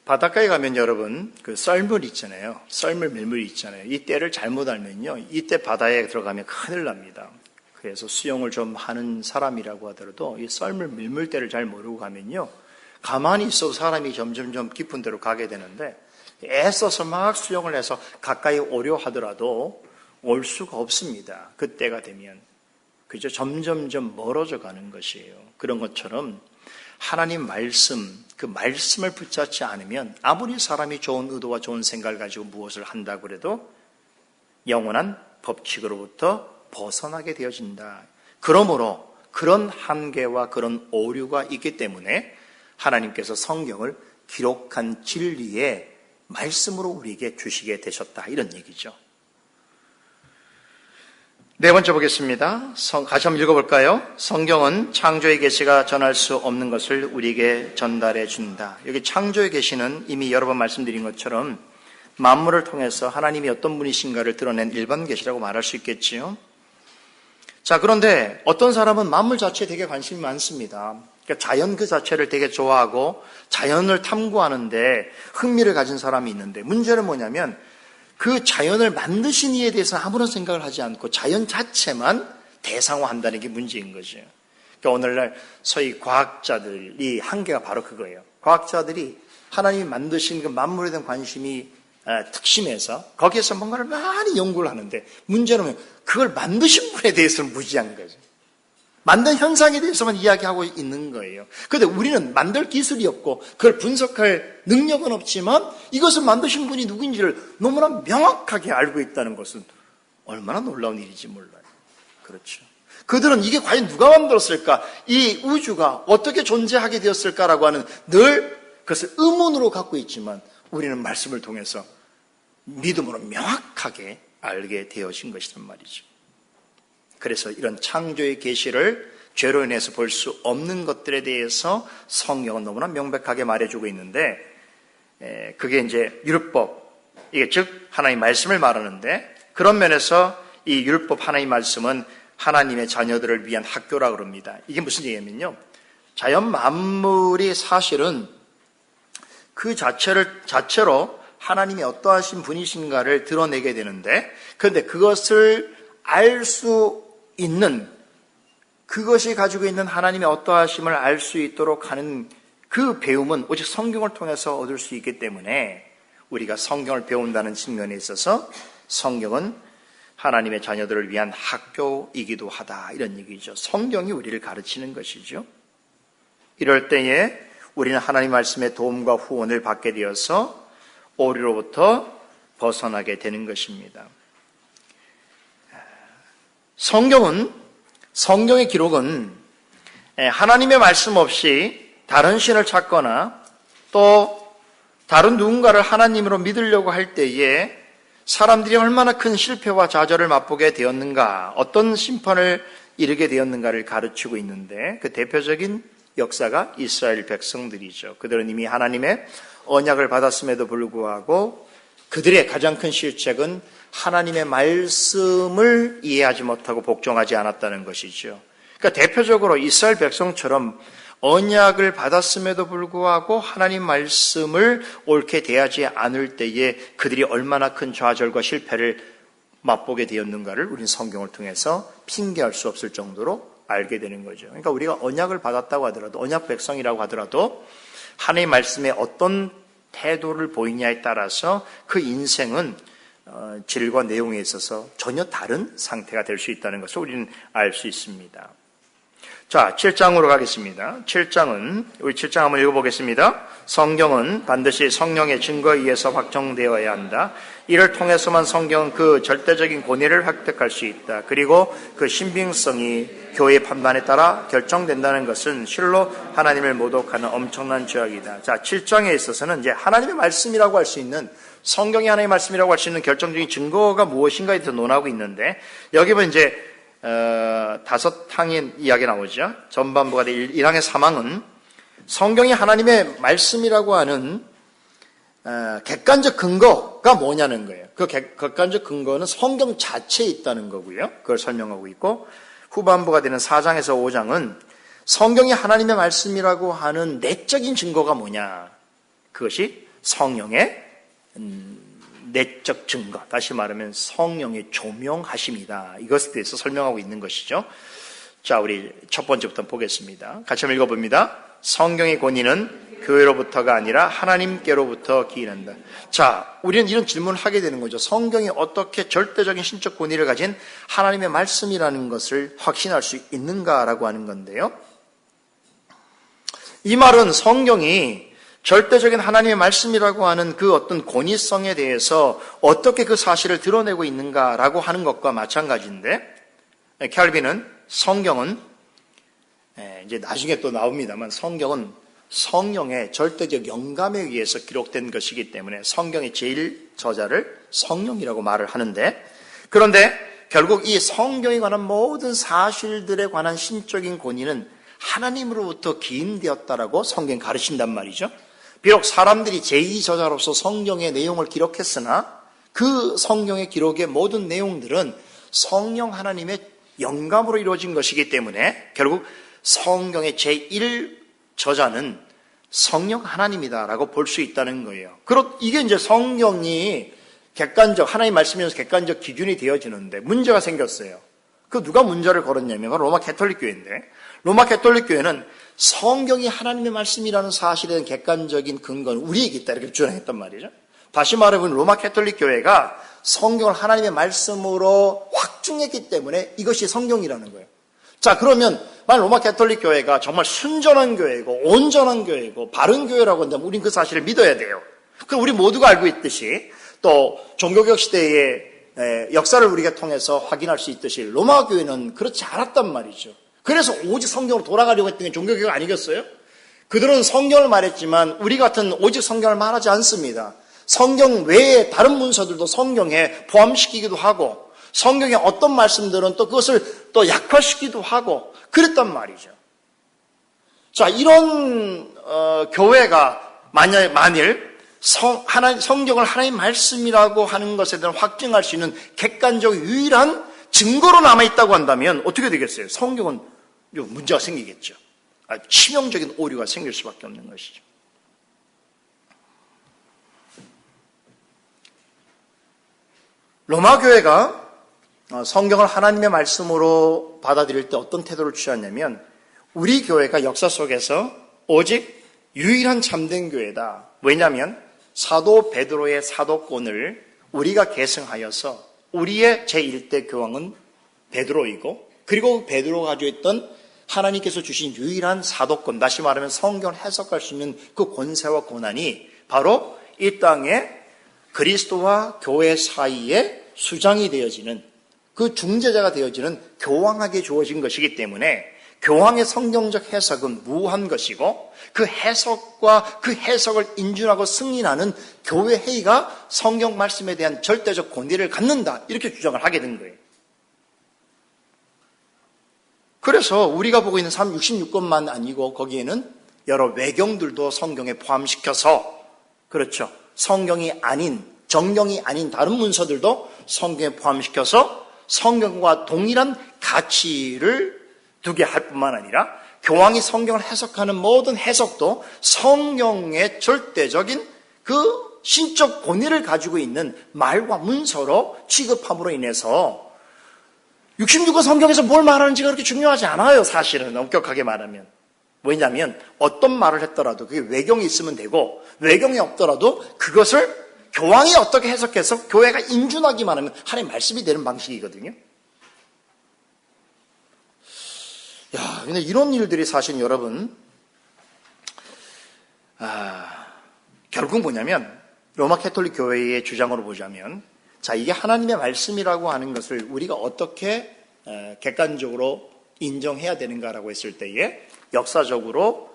바닷가에 가면 여러분 그 썰물 있잖아요. 썰물 밀물이 있잖아요. 이 때를 잘못 알면요, 이때 바다에 들어가면 큰일 납니다. 그래서 수영을 좀 하는 사람이라고 하더라도 이 썰물 밀물 때를 잘 모르고 가면요, 가만히 있어도 사람이 점점점 깊은 데로 가게 되는데 애써서 막 수영을 해서 가까이 오려 하더라도 올 수가 없습니다. 그때가 되면. 그죠? 점점점 멀어져 가는 것이에요. 그런 것처럼 하나님 말씀, 그 말씀을 붙잡지 않으면 아무리 사람이 좋은 의도와 좋은 생각을 가지고 무엇을 한다고 해도 영원한 법칙으로부터 벗어나게 되어진다. 그러므로 그런 한계와 그런 오류가 있기 때문에 하나님께서 성경을 기록한 진리의 말씀으로 우리에게 주시게 되셨다. 이런 얘기죠. 네 번째 보겠습니다. 같이 한번 읽어볼까요? 성경은 창조의 계시가 전할 수 없는 것을 우리에게 전달해 준다. 여기 창조의 계시는 이미 여러 번 말씀드린 것처럼 만물을 통해서 하나님이 어떤 분이신가를 드러낸 일반 계시라고 말할 수 있겠지요. 자, 그런데 어떤 사람은 만물 자체에 되게 관심이 많습니다. 그러니까 자연 그 자체를 되게 좋아하고 자연을 탐구하는데 흥미를 가진 사람이 있는데, 문제는 뭐냐면 그 자연을 만드신 이에 대해서 아무런 생각을 하지 않고 자연 자체만 대상화한다는 게 문제인 거죠. 그러니까 오늘날 소위 과학자들이 한계가 바로 그거예요. 과학자들이 하나님이 만드신 그 만물에 대한 관심이 특심해서 거기에서 뭔가를 많이 연구를 하는데, 문제는 그걸 만드신 분에 대해서는 무지한 거죠. 만든 현상에 대해서만 이야기하고 있는 거예요. 그런데 우리는 만들 기술이 없고 그걸 분석할 능력은 없지만 이것을 만드신 분이 누구인지를 너무나 명확하게 알고 있다는 것은 얼마나 놀라운 일인지 몰라요. 그렇죠. 그들은 이게 과연 누가 만들었을까? 이 우주가 어떻게 존재하게 되었을까라고 하는 늘 그것을 의문으로 갖고 있지만, 우리는 말씀을 통해서 믿음으로 명확하게 알게 되어진 것이란 말이죠. 그래서 이런 창조의 계시를 죄로 인해서 볼 수 없는 것들에 대해서 성경은 너무나 명백하게 말해주고 있는데, 그게 이제 율법, 이게 즉 하나님의 말씀을 말하는데, 그런 면에서 이 율법 하나님의 말씀은 하나님의 자녀들을 위한 학교라고 그럽니다. 이게 무슨 얘기냐면요, 자연 만물이 사실은 그 자체로 하나님이 어떠하신 분이신가를 드러내게 되는데, 그런데 그것을 알 수 있는, 그것이 가지고 있는 하나님의 어떠하심을 알 수 있도록 하는 그 배움은 오직 성경을 통해서 얻을 수 있기 때문에, 우리가 성경을 배운다는 측면에 있어서 성경은 하나님의 자녀들을 위한 학교이기도 하다, 이런 얘기죠. 성경이 우리를 가르치는 것이죠. 이럴 때에 우리는 하나님 말씀의 도움과 후원을 받게 되어서 오류로부터 벗어나게 되는 것입니다. 성경의 기록은 하나님의 말씀 없이 다른 신을 찾거나 또 다른 누군가를 하나님으로 믿으려고 할 때에 사람들이 얼마나 큰 실패와 좌절을 맛보게 되었는가, 어떤 심판을 이르게 되었는가를 가르치고 있는데, 그 대표적인 역사가 이스라엘 백성들이죠. 그들은 이미 하나님의 언약을 받았음에도 불구하고 그들의 가장 큰 실책은 하나님의 말씀을 이해하지 못하고 복종하지 않았다는 것이죠. 그러니까 대표적으로 이스라엘 백성처럼 언약을 받았음에도 불구하고 하나님 말씀을 옳게 대하지 않을 때에 그들이 얼마나 큰 좌절과 실패를 맛보게 되었는가를 우리는 성경을 통해서 핑계할 수 없을 정도로 알게 되는 거죠. 그러니까 우리가 언약을 받았다고 하더라도, 언약 백성이라고 하더라도 하나님의 말씀에 어떤 태도를 보이냐에 따라서 그 인생은 질과 내용에 있어서 전혀 다른 상태가 될 수 있다는 것을 우리는 알 수 있습니다. 자, 7장으로 가겠습니다. 7장은, 우리 7장 한번 읽어보겠습니다. 성경은 반드시 성령의 증거에 의해서 확정되어야 한다. 이를 통해서만 성경은 그 절대적인 권위를 획득할 수 있다. 그리고 그 신빙성이 교회의 판단에 따라 결정된다는 것은 실로 하나님을 모독하는 엄청난 죄악이다. 자, 7장에 있어서는 이제 하나님의 말씀이라고 할 수 있는, 성경이 하나님의 말씀이라고 할 수 있는 결정적인 증거가 무엇인가에 대해서 논하고 있는데, 여기 보면 이제 5항의 이야기 나오죠. 전반부가 1항의 3항은 성경이 하나님의 말씀이라고 하는 객관적 근거가 뭐냐는 거예요. 그 객관적 근거는 성경 자체에 있다는 거고요. 그걸 설명하고 있고, 후반부가 되는 4장에서 5장은 성경이 하나님의 말씀이라고 하는 내적인 증거가 뭐냐, 그것이 성령의 내적 증거, 다시 말하면 성령의 조명하심이다. 이것에 대해서 설명하고 있는 것이죠. 자, 우리 첫 번째부터 보겠습니다. 같이 한번 읽어봅니다. 성경의 권위는 교회로부터가 아니라 하나님께로부터 기인한다. 자, 우리는 이런 질문을 하게 되는 거죠. 성경이 어떻게 절대적인 신적 권위를 가진 하나님의 말씀이라는 것을 확신할 수 있는가라고 하는 건데요. 이 말은 성경이 절대적인 하나님의 말씀이라고 하는 그 어떤 권위성에 대해서 어떻게 그 사실을 드러내고 있는가라고 하는 것과 마찬가지인데, 켈빈은 성경은, 이제 나중에 또 나옵니다만, 성경은 성령의 절대적 영감에 의해서 기록된 것이기 때문에 성경의 제일 저자를 성령이라고 말을 하는데, 그런데 결국 이 성경에 관한 모든 사실들에 관한 신적인 권위는 하나님으로부터 기인되었다라고 성경이 가르친단 말이죠. 비록 사람들이 제2저자로서 성경의 내용을 기록했으나 그 성경의 기록의 모든 내용들은 성령 하나님의 영감으로 이루어진 것이기 때문에 결국 성경의 제1저자는 성령 하나님이다라고 볼 수 있다는 거예요. 이게 이제 성경이 객관적, 하나님의 말씀이면서 객관적 기준이 되어지는데 문제가 생겼어요. 그 누가 문제를 걸었냐면 바로 로마 가톨릭 교회인데, 로마 가톨릭 교회는 성경이 하나님의 말씀이라는 사실에 대한 객관적인 근거는 우리에게 있다 이렇게 주장했단 말이죠. 다시 말해보면 로마 가톨릭 교회가 성경을 하나님의 말씀으로 확증했기 때문에 이것이 성경이라는 거예요. 자, 그러면 만약 로마 가톨릭 교회가 정말 순전한 교회고 온전한 교회고 바른 교회라고 한다면 우리는 그 사실을 믿어야 돼요. 그럼 우리 모두가 알고 있듯이 또 종교개혁 시대의 역사를 우리가 통해서 확인할 수 있듯이 로마 교회는 그렇지 않았단 말이죠. 그래서 오직 성경으로 돌아가려고 했던 게 종교개혁 아니겠어요? 그들은 성경을 말했지만 우리 같은 오직 성경을 말하지 않습니다. 성경 외에 다른 문서들도 성경에 포함시키기도 하고 성경의 어떤 말씀들은 또 그것을 또 약화시키기도 하고 그랬단 말이죠. 자, 이런 교회가 만일 성경을 하나님의 말씀이라고 하는 것에 대한 확증할 수 있는 객관적 유일한 증거로 남아있다고 한다면 어떻게 되겠어요? 성경은 문제가 생기겠죠. 치명적인 오류가 생길 수밖에 없는 것이죠. 로마 교회가 성경을 하나님의 말씀으로 받아들일 때 어떤 태도를 취하냐면 우리 교회가 역사 속에서 오직 유일한 참된 교회다. 왜냐하면 사도 베드로의 사도권을 우리가 계승하여서 우리의 제1대 교황은 베드로이고 그리고 베드로가 가지고 있던 하나님께서 주신 유일한 사도권, 다시 말하면 성경을 해석할 수 있는 그 권세와 권한이 바로 이 땅에 그리스도와 교회 사이에 수장이 되어지는 그 중재자가 되어지는 교황에게 주어진 것이기 때문에 교황의 성경적 해석은 무한 것이고 그 해석과 그 해석을 인준하고 승인하는 교회 회의가 성경 말씀에 대한 절대적 권위를 갖는다 이렇게 주장을 하게 된 거예요. 그래서 우리가 보고 있는 66권만 아니고 거기에는 여러 외경들도 성경에 포함시켜서 그렇죠. 성경이 아닌 정경이 아닌 다른 문서들도 성경에 포함시켜서 성경과 동일한 가치를 두게 할 뿐만 아니라 교황이 성경을 해석하는 모든 해석도 성경의 절대적인 그 신적 권위를 가지고 있는 말과 문서로 취급함으로 인해서 66권 성경에서 뭘 말하는지가 그렇게 중요하지 않아요. 사실은 엄격하게 말하면. 왜냐하면 어떤 말을 했더라도 그게 외경이 있으면 되고 외경이 없더라도 그것을 교황이 어떻게 해석해서 교회가 인준하기만 하면 하나님의 말씀이 되는 방식이거든요. 야, 근데 이런 일들이 사실 여러분, 결국 뭐냐면, 로마 가톨릭 교회의 주장으로 보자면, 자, 이게 하나님의 말씀이라고 하는 것을 우리가 어떻게 객관적으로 인정해야 되는가라고 했을 때에, 역사적으로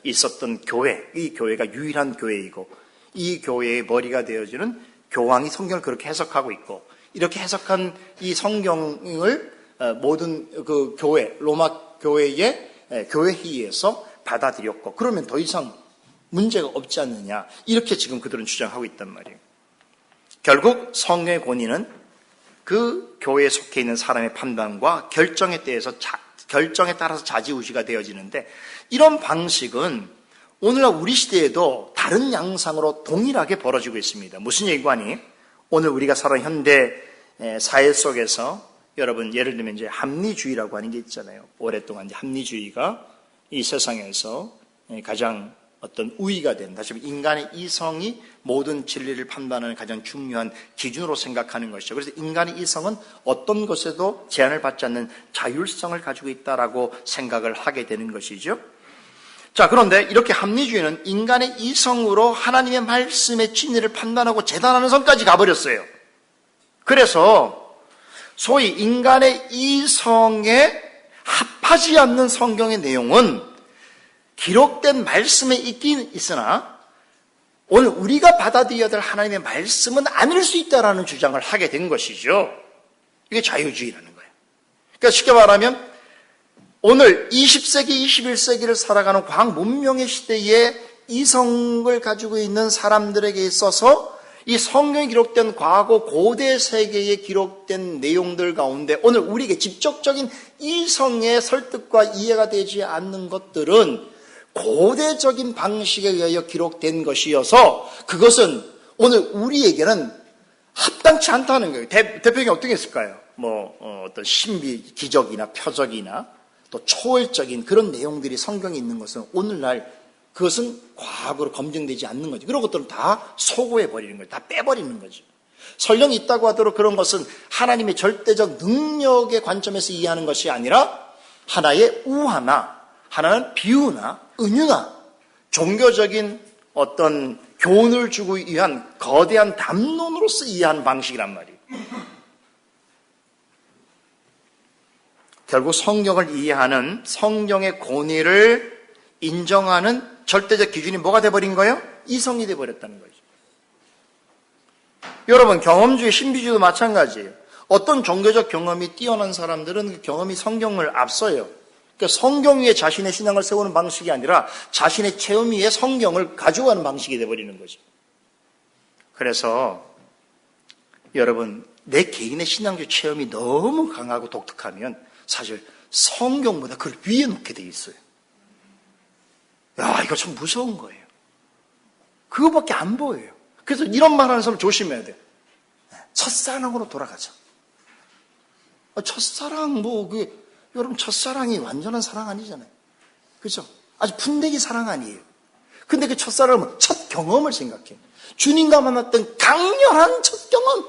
있었던 교회, 이 교회가 유일한 교회이고, 이 교회의 머리가 되어지는 교황이 성경을 그렇게 해석하고 있고, 이렇게 해석한 이 성경을 모든 그 교회, 로마 교회의 교회 회의에서 받아들였고 그러면 더 이상 문제가 없지 않느냐 이렇게 지금 그들은 주장하고 있단 말이에요. 결국 성경의 권위는 그 교회에 속해 있는 사람의 판단과 결정에 따라서 좌지우지가 되어지는데 이런 방식은 오늘날 우리 시대에도 다른 양상으로 동일하게 벌어지고 있습니다. 무슨 얘기관이 오늘 우리가 살아가는 현대 사회 속에서 여러분 예를 들면 이제 합리주의라고 하는 게 있잖아요. 오랫동안 이제 합리주의가 이 세상에서 가장 어떤 우위가 된, 다시 말해 인간의 이성이 모든 진리를 판단하는 가장 중요한 기준으로 생각하는 것이죠. 그래서 인간의 이성은 어떤 것에도 제한을 받지 않는 자율성을 가지고 있다라고 생각을 하게 되는 것이죠. 자, 그런데 이렇게 합리주의는 인간의 이성으로 하나님의 말씀의 진리를 판단하고 재단하는 선까지 가버렸어요. 그래서 소위 인간의 이성에 합하지 않는 성경의 내용은 기록된 말씀에 있긴 있으나 오늘 우리가 받아들여야 될 하나님의 말씀은 아닐 수 있다라는 주장을 하게 된 것이죠. 이게 자유주의라는 거예요. 그러니까 쉽게 말하면 오늘 20세기, 21세기를 살아가는 과학 문명의 시대에 이성을 가지고 있는 사람들에게 있어서 이 성경에 기록된 과거 고대 세계에 기록된 내용들 가운데 오늘 우리에게 직접적인 이성의 설득과 이해가 되지 않는 것들은 고대적인 방식에 의하여 기록된 것이어서 그것은 오늘 우리에게는 합당치 않다는 거예요. 대표적인 어떻게 했을까요? 어떤 신비, 기적이나 표적이나 또 초월적인 그런 내용들이 성경에 있는 것은 오늘날 그것은 과거로 검증되지 않는 거죠. 그런 것들은 다 소고해 버리는 거예요. 다 빼버리는 거죠. 설령 있다고 하도록 그런 것은 하나님의 절대적 능력의 관점에서 이해하는 것이 아니라 하나의 우화나 하나는 비유나 은유나 종교적인 어떤 교훈을 주기 위한 거대한 담론으로서 이해하는 방식이란 말이에요. 결국 성경을 이해하는 성경의 권위를 인정하는 절대적 기준이 뭐가 돼버린 거예요? 이성이 돼버렸다는 거죠. 여러분, 경험주의, 신비주의도 마찬가지예요. 어떤 종교적 경험이 뛰어난 사람들은 그 경험이 성경을 앞서요. 그러니까 성경 위에 자신의 신앙을 세우는 방식이 아니라 자신의 체험 위에 성경을 가져가는 방식이 돼버리는 거죠. 그래서 여러분, 내 개인의 신앙적 체험이 너무 강하고 독특하면 사실 성경보다 그걸 위에 놓게 돼 있어요. 야, 이거 참 무서운 거예요. 그거밖에 안 보여요. 그래서 이런 말 하는 사람 조심해야 돼요. 첫사랑으로 돌아가자. 첫사랑, 여러분, 첫사랑이 완전한 사랑 아니잖아요. 그죠? 아주 푼대기 사랑 아니에요. 근데 그 첫사랑은 첫 경험을 생각해요. 주님과 만났던 강렬한 첫 경험.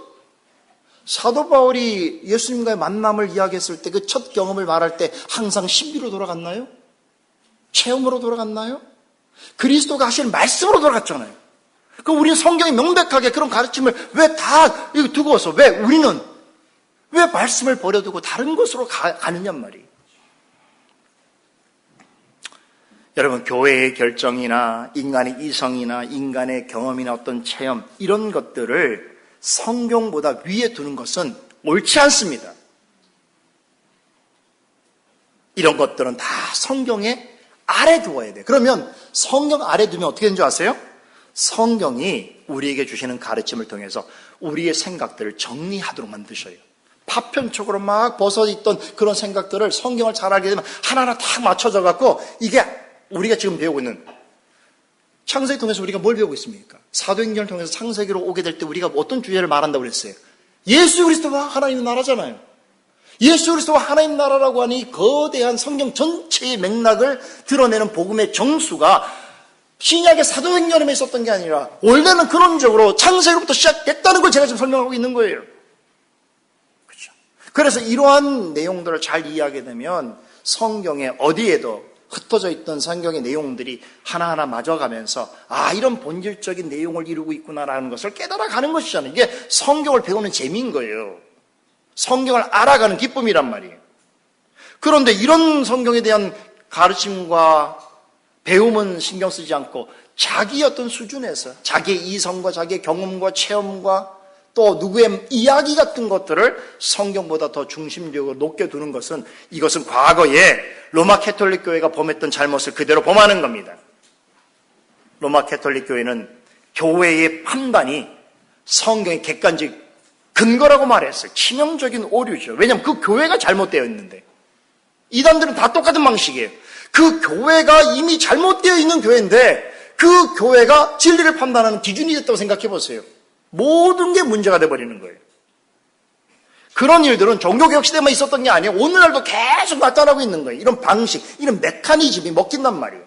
사도 바울이 예수님과의 만남을 이야기했을 때 그 첫 경험을 말할 때 항상 신비로 돌아갔나요? 체험으로 돌아갔나요? 그리스도가 하시는 말씀으로 돌아갔잖아요. 그럼 우리는 성경이 명백하게 그런 가르침을 왜 다 두고 와서 왜 우리는 왜 말씀을 버려두고 다른 곳으로 가느냔 말이에요. 여러분, 교회의 결정이나 인간의 이성이나 인간의 경험이나 어떤 체험 이런 것들을 성경보다 위에 두는 것은 옳지 않습니다. 이런 것들은 다 성경에 아래 두어야 돼요. 그러면 성경 아래 두면 어떻게 되는 줄 아세요? 성경이 우리에게 주시는 가르침을 통해서 우리의 생각들을 정리하도록 만드셔요. 파편적으로 막 벗어있던 그런 생각들을 성경을 잘 알게 되면 하나하나 딱 맞춰져 갖고 이게 우리가 지금 배우고 있는 창세기 통해서 우리가 뭘 배우고 있습니까? 사도행전을 통해서 창세기로 오게 될 때 우리가 어떤 주제를 말한다고 그랬어요? 예수 그리스도와 하나님의 나라잖아요. 예수 그리스도와 하나님 나라라고 하는 이 거대한 성경 전체의 맥락을 드러내는 복음의 정수가 신약의 사도행전에 있었던 게 아니라 원래는 근원적으로 창세기로부터 시작됐다는 걸 제가 지금 설명하고 있는 거예요. 그렇죠? 그래서 이러한 내용들을 잘 이해하게 되면 성경에 어디에도 흩어져 있던 성경의 내용들이 하나하나 맞아가면서 이런 본질적인 내용을 이루고 있구나라는 것을 깨달아가는 것이잖아요. 이게 성경을 배우는 재미인 거예요. 성경을 알아가는 기쁨이란 말이에요. 그런데 이런 성경에 대한 가르침과 배움은 신경 쓰지 않고 자기 어떤 수준에서 자기의 이성과 자기의 경험과 체험과 또 누구의 이야기 같은 것들을 성경보다 더 중심적으로 높게 두는 것은 이것은 과거에 로마 캐톨릭 교회가 범했던 잘못을 그대로 범하는 겁니다. 로마 캐톨릭 교회는 교회의 판단이 성경의 객관적 근거라고 말했어요. 치명적인 오류죠. 왜냐하면 그 교회가 잘못되어 있는데 이단들은 다 똑같은 방식이에요. 그 교회가 이미 잘못되어 있는 교회인데 그 교회가 진리를 판단하는 기준이 됐다고 생각해 보세요. 모든 게 문제가 돼버리는 거예요. 그런 일들은 종교개혁 시대만 있었던 게 아니에요. 오늘날도 계속 나타나고 있는 거예요. 이런 방식, 이런 메커니즘이 먹힌단 말이에요.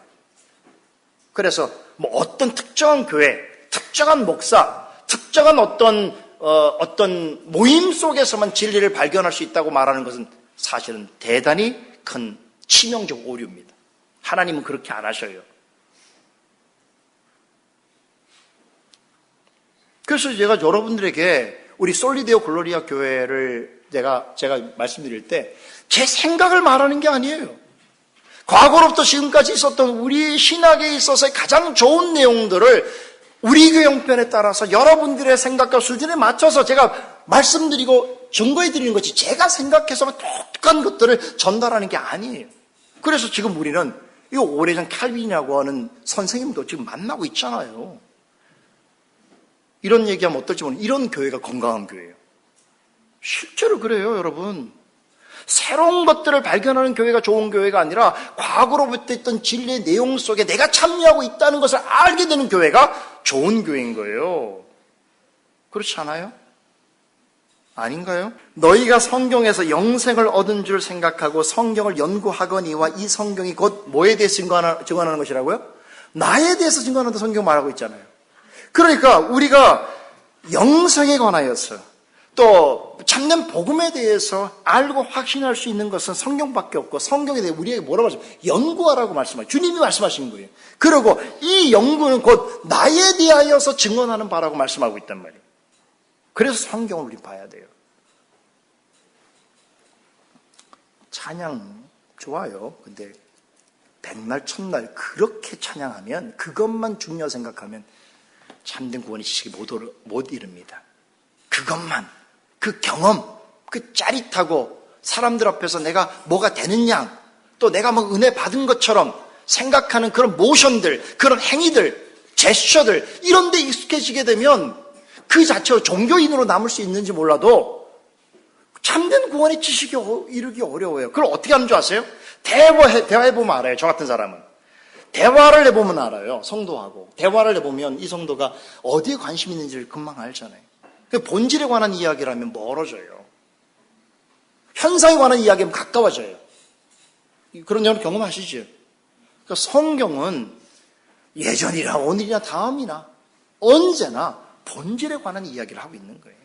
그래서 어떤 특정한 교회, 특정한 목사, 특정한 어떤 모임 속에서만 진리를 발견할 수 있다고 말하는 것은 사실은 대단히 큰 치명적 오류입니다. 하나님은 그렇게 안 하셔요. 그래서 제가 여러분들에게 우리 솔리데오 글로리아 교회를 제가 말씀드릴 때 제 생각을 말하는 게 아니에요. 과거로부터 지금까지 있었던 우리 신학에 있어서의 가장 좋은 내용들을 우리 교회 형편에 따라서 여러분들의 생각과 수준에 맞춰서 제가 말씀드리고 증거해 드리는 것이 제가 생각해서 독특한 것들을 전달하는 게 아니에요. 그래서 지금 우리는 이 오래전 칼빈이라고 하는 선생님도 지금 만나고 있잖아요. 이런 얘기하면 어떨지 모르겠는데 이런 교회가 건강한 교회예요. 실제로 그래요, 여러분. 새로운 것들을 발견하는 교회가 좋은 교회가 아니라 과거로부터 있던 진리의 내용 속에 내가 참여하고 있다는 것을 알게 되는 교회가 좋은 교회인 거예요. 그렇지 않아요? 아닌가요? 너희가 성경에서 영생을 얻은 줄 생각하고 성경을 연구하거니와 이 성경이 곧 뭐에 대해서 증언하는 것이라고요? 나에 대해서 증언한다 성경 말하고 있잖아요. 그러니까 우리가 영생에 관하여서 또 참된 복음에 대해서 알고 확신할 수 있는 것은 성경밖에 없고 성경에 대해 우리에게 뭐라고 말씀하세요? 연구하라고 말씀하세요. 주님이 말씀하신 거예요. 그리고 이 연구는 곧 나에 대하여서 증언하는 바라고 말씀하고 있단 말이에요. 그래서 성경을 우리 봐야 돼요. 찬양 좋아요. 근데 백날 첫날 그렇게 찬양하면 그것만 중요하게 생각하면 참된 구원의 지식이 못 이릅니다. 그것만, 그 경험, 그 짜릿하고 사람들 앞에서 내가 뭐가 되는 양, 또 내가 뭐 은혜 받은 것처럼 생각하는 그런 모션들, 그런 행위들, 제스처들 이런 데 익숙해지게 되면 그 자체로 종교인으로 남을 수 있는지 몰라도 참된 구원의 지식이 이르기 어려워요. 그걸 어떻게 하는 줄 아세요? 대화해보면 알아요. 저 같은 사람은. 대화를 해보면 알아요. 성도하고. 대화를 해보면 이 성도가 어디에 관심 있는지를 금방 알잖아요. 그 본질에 관한 이야기라면 멀어져요. 현상에 관한 이야기하면 가까워져요. 그런 여러분 경험하시죠? 그러니까 성경은 예전이나 오늘이나 다음이나 언제나 본질에 관한 이야기를 하고 있는 거예요.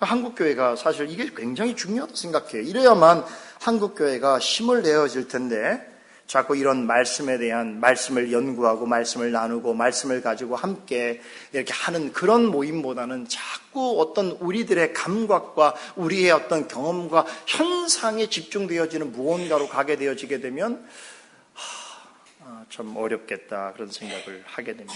한국교회가 사실 이게 굉장히 중요하다고 생각해요. 이래야만 한국교회가 힘을 내어질 텐데 자꾸 이런 말씀에 대한 말씀을 연구하고 말씀을 나누고 말씀을 가지고 함께 이렇게 하는 그런 모임보다는 자꾸 어떤 우리들의 감각과 우리의 어떤 경험과 현상에 집중되어지는 무언가로 가게 되어지게 되면 참 어렵겠다 그런 생각을 하게 됩니다.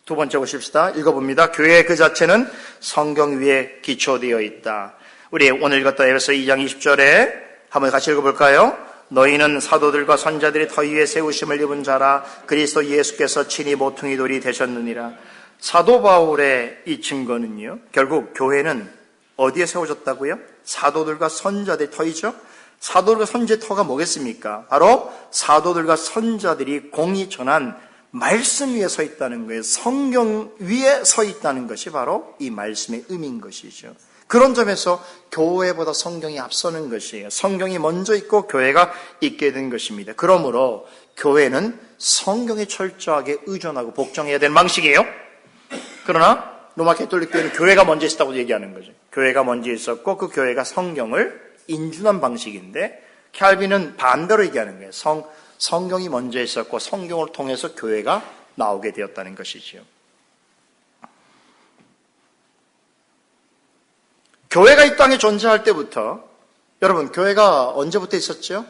두 번째 보십시다. 읽어봅니다. 교회 그 자체는 성경 위에 기초되어 있다. 우리 오늘 읽었던 에베소 2장 20절에 한번 같이 읽어볼까요? 너희는 사도들과 선자들이 터 위에 세우심을 입은 자라 그리스도 예수께서 친히 모퉁이 돌이 되셨느니라. 사도 바울의 이 증거는요. 결국 교회는 어디에 세워졌다고요? 사도들과 선자들의 터이죠. 사도들과 선자의 터가 뭐겠습니까? 바로 사도들과 선자들이 공히 전한 말씀 위에 서 있다는 거예요. 성경 위에 서 있다는 것이 바로 이 말씀의 의미인 것이죠. 그런 점에서 교회보다 성경이 앞서는 것이에요. 성경이 먼저 있고 교회가 있게 된 것입니다. 그러므로 교회는 성경에 철저하게 의존하고 복종해야 되는 방식이에요. 그러나 로마 가톨릭 교회는 교회가 먼저 있었다고 얘기하는 거죠. 교회가 먼저 있었고 그 교회가 성경을 인준한 방식인데 캘빈은 반대로 얘기하는 거예요. 성경이 먼저 있었고 성경을 통해서 교회가 나오게 되었다는 것이지요. 교회가 이 땅에 존재할 때부터 여러분 교회가 언제부터 있었죠?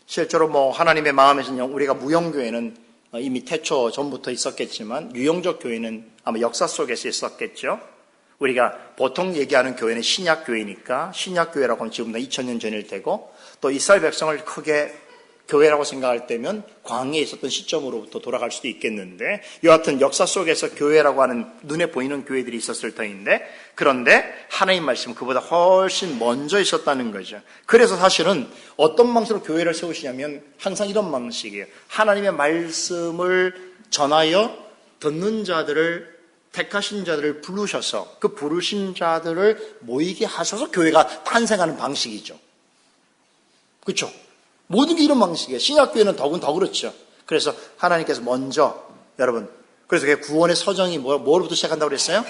실제로 하나님의 마음에서는 우리가 무용교회는 이미 태초 전부터 있었겠지만 유용적 교회는 아마 역사 속에서 있었겠죠. 우리가 보통 얘기하는 교회는 신약교회니까 신약교회라고 하면 지금부터 2000년 전일 테고 또 이스라엘 백성을 크게 교회라고 생각할 때면 광야에 있었던 시점으로부터 돌아갈 수도 있겠는데 여하튼 역사 속에서 교회라고 하는 눈에 보이는 교회들이 있었을 터인데 그런데 하나님 말씀은 그보다 훨씬 먼저 있었다는 거죠. 그래서 사실은 어떤 방식으로 교회를 세우시냐면 항상 이런 방식이에요. 하나님의 말씀을 전하여 듣는 자들을 택하신 자들을 부르셔서 그 부르신 자들을 모이게 하셔서 교회가 탄생하는 방식이죠. 그렇죠? 모든 게 이런 방식이에요. 신약교회는 더 그렇죠. 그래서 하나님께서 먼저 여러분 그래서 구원의 서정이 뭐로부터 시작한다고 그랬어요?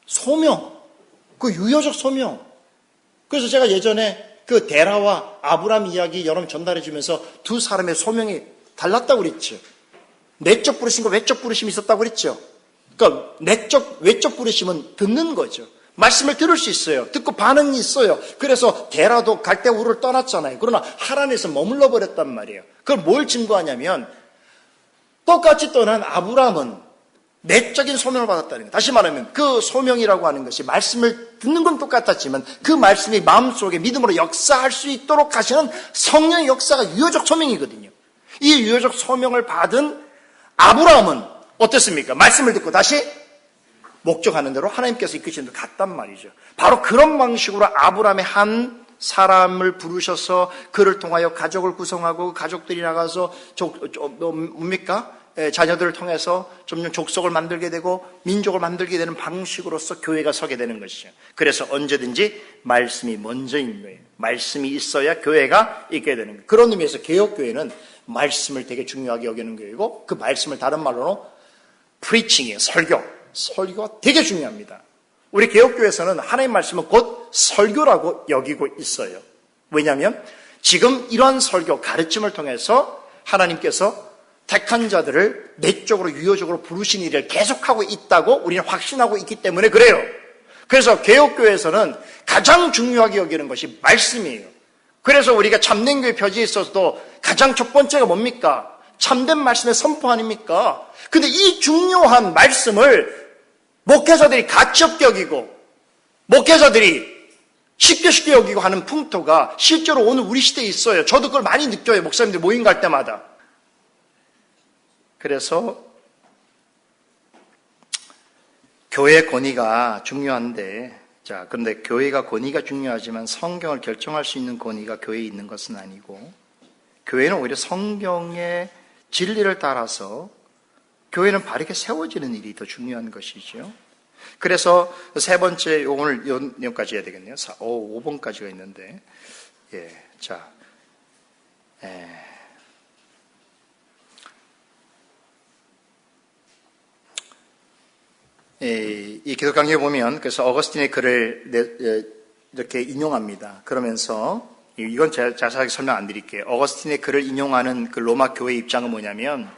소명. 그 유효적 소명. 그래서 제가 예전에 그 데라와 아브람 이야기 여러분 전달해 주면서 두 사람의 소명이 달랐다고 그랬죠. 내적 부르심과 외적 부르심이 있었다고 그랬죠. 그러니까 외적 부르심은 듣는 거죠. 말씀을 들을 수 있어요. 듣고 반응이 있어요. 그래서 데라도 갈대 우르를 떠났잖아요. 그러나 하란에서 머물러 버렸단 말이에요. 그걸 뭘 증거하냐면 똑같이 떠난 아브람은 내적인 소명을 받았다는 거예요. 다시 말하면 그 소명이라고 하는 것이 말씀을 듣는 건 똑같았지만 그 말씀이 마음속에 믿음으로 역사할 수 있도록 하시는 성령의 역사가 유효적 소명이거든요. 이 유효적 소명을 받은 아브람은 어땠습니까? 말씀을 듣고 다시 목적하는 대로 하나님께서 이끄시는 대로 갔단 말이죠. 바로 그런 방식으로 아브라함의 한 사람을 부르셔서 그를 통하여 가족을 구성하고 가족들이 나가서 뭡니까? 자녀들을 통해서 점점 족속을 만들게 되고 민족을 만들게 되는 방식으로서 교회가 서게 되는 것이죠. 그래서 언제든지 말씀이 먼저인 거예요. 말씀이 있어야 교회가 있게 되는 거예요. 그런 의미에서 개혁교회는 말씀을 되게 중요하게 여기는 교회고, 그 말씀을 다른 말로는 프리칭이에요. 설교가 되게 중요합니다. 우리 개혁교회에서는 하나님의 말씀은 곧 설교라고 여기고 있어요. 왜냐하면 지금 이러한 설교, 가르침을 통해서 하나님께서 택한 자들을 내적으로 유효적으로 부르신 일을 계속하고 있다고 우리는 확신하고 있기 때문에 그래요. 그래서 개혁교회에서는 가장 중요하게 여기는 것이 말씀이에요. 그래서 우리가 참된 교회 표지에 있어서도 가장 첫 번째가 뭡니까? 참된 말씀의 선포 아닙니까? 근데 이 중요한 말씀을 목회자들이 가치없게 여기고 목회자들이 쉽게 여기고 하는 풍토가 실제로 오늘 우리 시대에 있어요. 저도 그걸 많이 느껴요. 목사님들 모임 갈 때마다. 그래서 교회 권위가 중요한데, 자, 그런데 교회가 권위가 중요하지만 성경을 결정할 수 있는 권위가 교회에 있는 것은 아니고, 교회는 오히려 성경의 진리를 따라서 교회는 바르게 세워지는 일이 더 중요한 것이죠. 그래서 세 번째, 오늘 요 내용까지 해야 되겠네요. 5번까지가 있는데, 자, 이 기독 강의에 보면, 그래서 어거스틴의 글을 이렇게 인용합니다. 그러면서, 이건 제가 자세하게 설명 안 드릴게요. 어거스틴의 글을 인용하는 그 로마 교회 입장은 뭐냐면,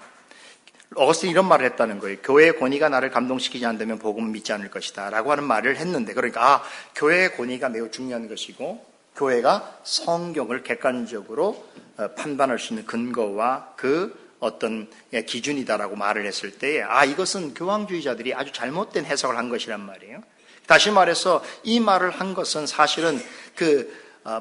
어거스틴이 이런 말을 했다는 거예요. 교회의 권위가 나를 감동시키지 않는다면 복음을 믿지 않을 것이다 라고 하는 말을 했는데, 그러니까 교회의 권위가 매우 중요한 것이고, 교회가 성경을 객관적으로 판단할 수 있는 근거와 그 어떤 기준이다라고 말을 했을 때, 이것은 교황주의자들이 아주 잘못된 해석을 한 것이란 말이에요. 다시 말해서 이 말을 한 것은 사실은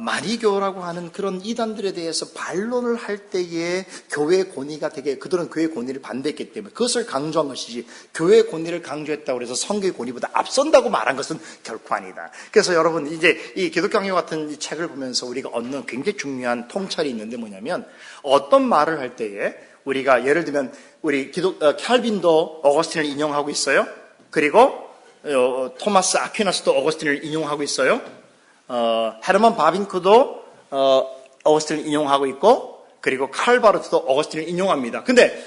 마리교라고 하는 그런 이단들에 대해서 반론을 할 때에 교회의 권위가 되게, 그들은 교회의 권위를 반대했기 때문에 그것을 강조한 것이지, 교회의 권위를 강조했다고 해서 성경의 권위보다 앞선다고 말한 것은 결코 아니다. 그래서 여러분, 이제 이 기독강요 같은 이 책을 보면서 우리가 얻는 굉장히 중요한 통찰이 있는데 뭐냐면, 어떤 말을 할 때에 우리가 예를 들면 우리 칼빈도 어거스틴을 인용하고 있어요. 그리고 토마스 아퀴나스도 어거스틴을 인용하고 있어요. 헤르만 바빙크도 어거스틴을 인용하고 있고, 그리고 칼바르트도 어거스틴을 인용합니다. 근데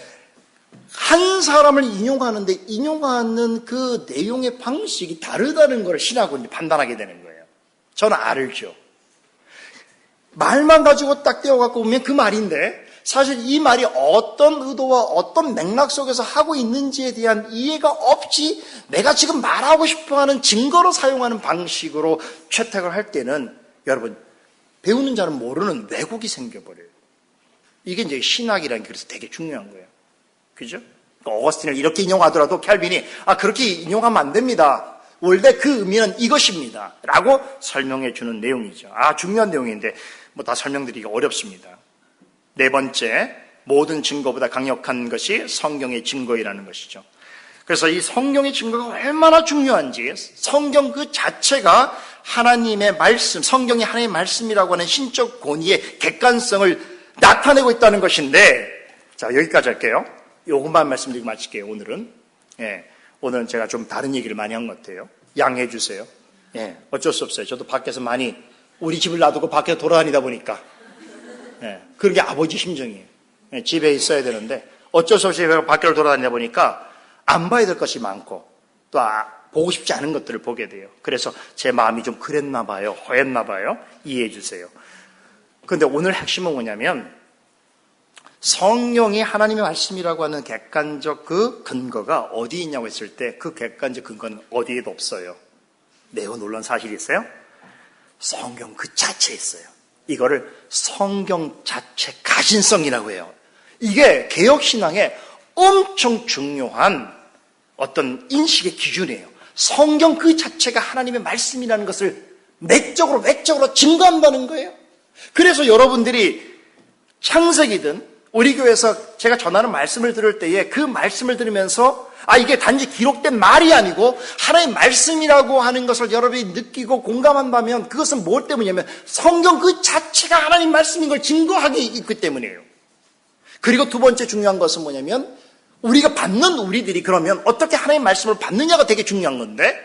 한 사람을 인용하는데 인용하는 그 내용의 방식이 다르다는 걸 신하고 이제 판단하게 되는 거예요. 저는 알죠. 말만 가지고 딱 떼어갖고 보면 그 말인데, 사실 이 말이 어떤 의도와 어떤 맥락 속에서 하고 있는지에 대한 이해가 없이 내가 지금 말하고 싶어하는 증거로 사용하는 방식으로 채택을 할 때는, 여러분, 배우는 자는 모르는 왜곡이 생겨버려요. 이게 이제 신학이라는 게 그래서 되게 중요한 거예요. 그죠? 어거스틴을 이렇게 인용하더라도 캘빈이 그렇게 인용하면 안 됩니다. 원래 그 의미는 이것입니다 라고 설명해 주는 내용이죠. 중요한 내용인데 뭐 다 설명드리기가 어렵습니다. 네 번째, 모든 증거보다 강력한 것이 성경의 증거이라는 것이죠. 그래서 이 성경의 증거가 얼마나 중요한지, 성경 그 자체가 하나님의 말씀, 성경이 하나님의 말씀이라고 하는 신적 권위의 객관성을 나타내고 있다는 것인데, 자, 여기까지 할게요. 요것만 말씀드리고 마칠게요, 오늘은. 오늘은 제가 좀 다른 얘기를 많이 한 것 같아요. 양해해 주세요. 어쩔 수 없어요. 저도 밖에서 많이, 우리 집을 놔두고 밖에 돌아다니다 보니까. 그런 게 아버지 심정이에요. 집에 있어야 되는데 어쩔 수 없이 밖으로 돌아다니다 보니까 안 봐야 될 것이 많고 또 보고 싶지 않은 것들을 보게 돼요. 그래서 제 마음이 좀 그랬나 봐요. 허했나 봐요. 이해해 주세요. 그런데 오늘 핵심은 뭐냐면, 성령이 하나님의 말씀이라고 하는 객관적 그 근거가 어디 있냐고 했을 때 그 객관적 근거는 어디에도 없어요. 매우 놀라운 사실이 있어요. 성경 그 자체에 있어요. 이거를 성경 자체 가신성이라고 해요. 이게 개혁신앙의 엄청 중요한 어떤 인식의 기준이에요. 성경 그 자체가 하나님의 말씀이라는 것을 내적으로 외적으로 증거한다는 거예요. 그래서 여러분들이 창세기든 우리 교회에서 제가 전하는 말씀을 들을 때에 그 말씀을 들으면서 이게 단지 기록된 말이 아니고 하나님의 말씀이라고 하는 것을 여러분이 느끼고 공감한다면 그것은 뭘 때문이냐면 성경 그 자체가 하나님 말씀인 걸 증거하기 있기 때문이에요. 그리고 두 번째 중요한 것은 뭐냐면 우리가 받는 우리들이 그러면 어떻게 하나님 말씀을 받느냐가 되게 중요한 건데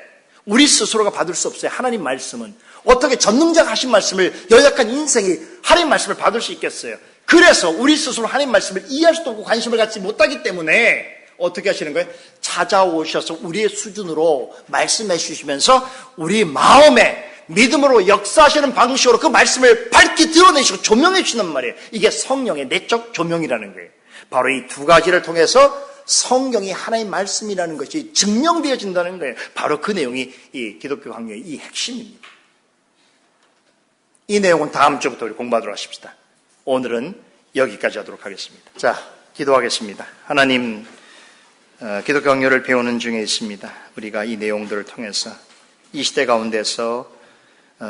우리 스스로가 받을 수 없어요. 하나님 말씀은 어떻게 전능자가 하신 말씀을 연약한 인생이 하나님 말씀을 받을 수 있겠어요. 그래서 우리 스스로 하나님 말씀을 이해할 수도 없고 관심을 갖지 못하기 때문에 어떻게 하시는 거예요? 찾아오셔서 우리의 수준으로 말씀해 주시면서 우리 마음에 믿음으로 역사하시는 방식으로 그 말씀을 밝게 드러내시고 조명해 주시는 말이에요. 이게 성령의 내적 조명이라는 거예요. 바로 이 두 가지를 통해서 성경이 하나님의 말씀이라는 것이 증명되어진다는 거예요. 바로 그 내용이 이 기독교 강요의 이 핵심입니다. 이 내용은 다음 주부터 우리 공부하도록 하십시다. 오늘은 여기까지 하도록 하겠습니다. 자, 기도하겠습니다. 하나님, 기독교 강요를 배우는 중에 있습니다. 우리가 이 내용들을 통해서 이 시대 가운데서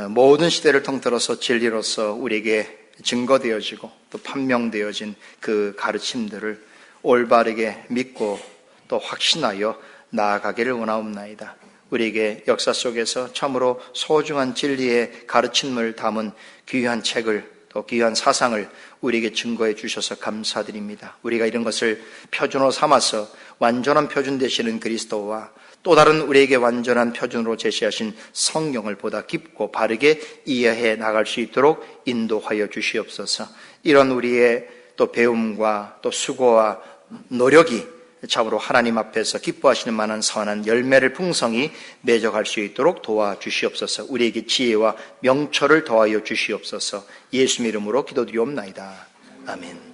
모든 시대를 통틀어서 진리로서 우리에게 증거되어지고 또 판명되어진 그 가르침들을 올바르게 믿고 또 확신하여 나아가기를 원하옵나이다. 우리에게 역사 속에서 참으로 소중한 진리의 가르침을 담은 귀한 책을 또 귀한 사상을 우리에게 증거해 주셔서 감사드립니다. 우리가 이런 것을 표준으로 삼아서 완전한 표준 되시는 그리스도와 또 다른 우리에게 완전한 표준으로 제시하신 성경을 보다 깊고 바르게 이해해 나갈 수 있도록 인도하여 주시옵소서. 이런 우리의 또 배움과 또 수고와 노력이 참으로 하나님 앞에서 기뻐하시는 만한 선한 열매를 풍성히 맺어갈 수 있도록 도와주시옵소서. 우리에게 지혜와 명철을 더하여 주시옵소서. 예수님 이름으로 기도드리옵나이다. 아멘.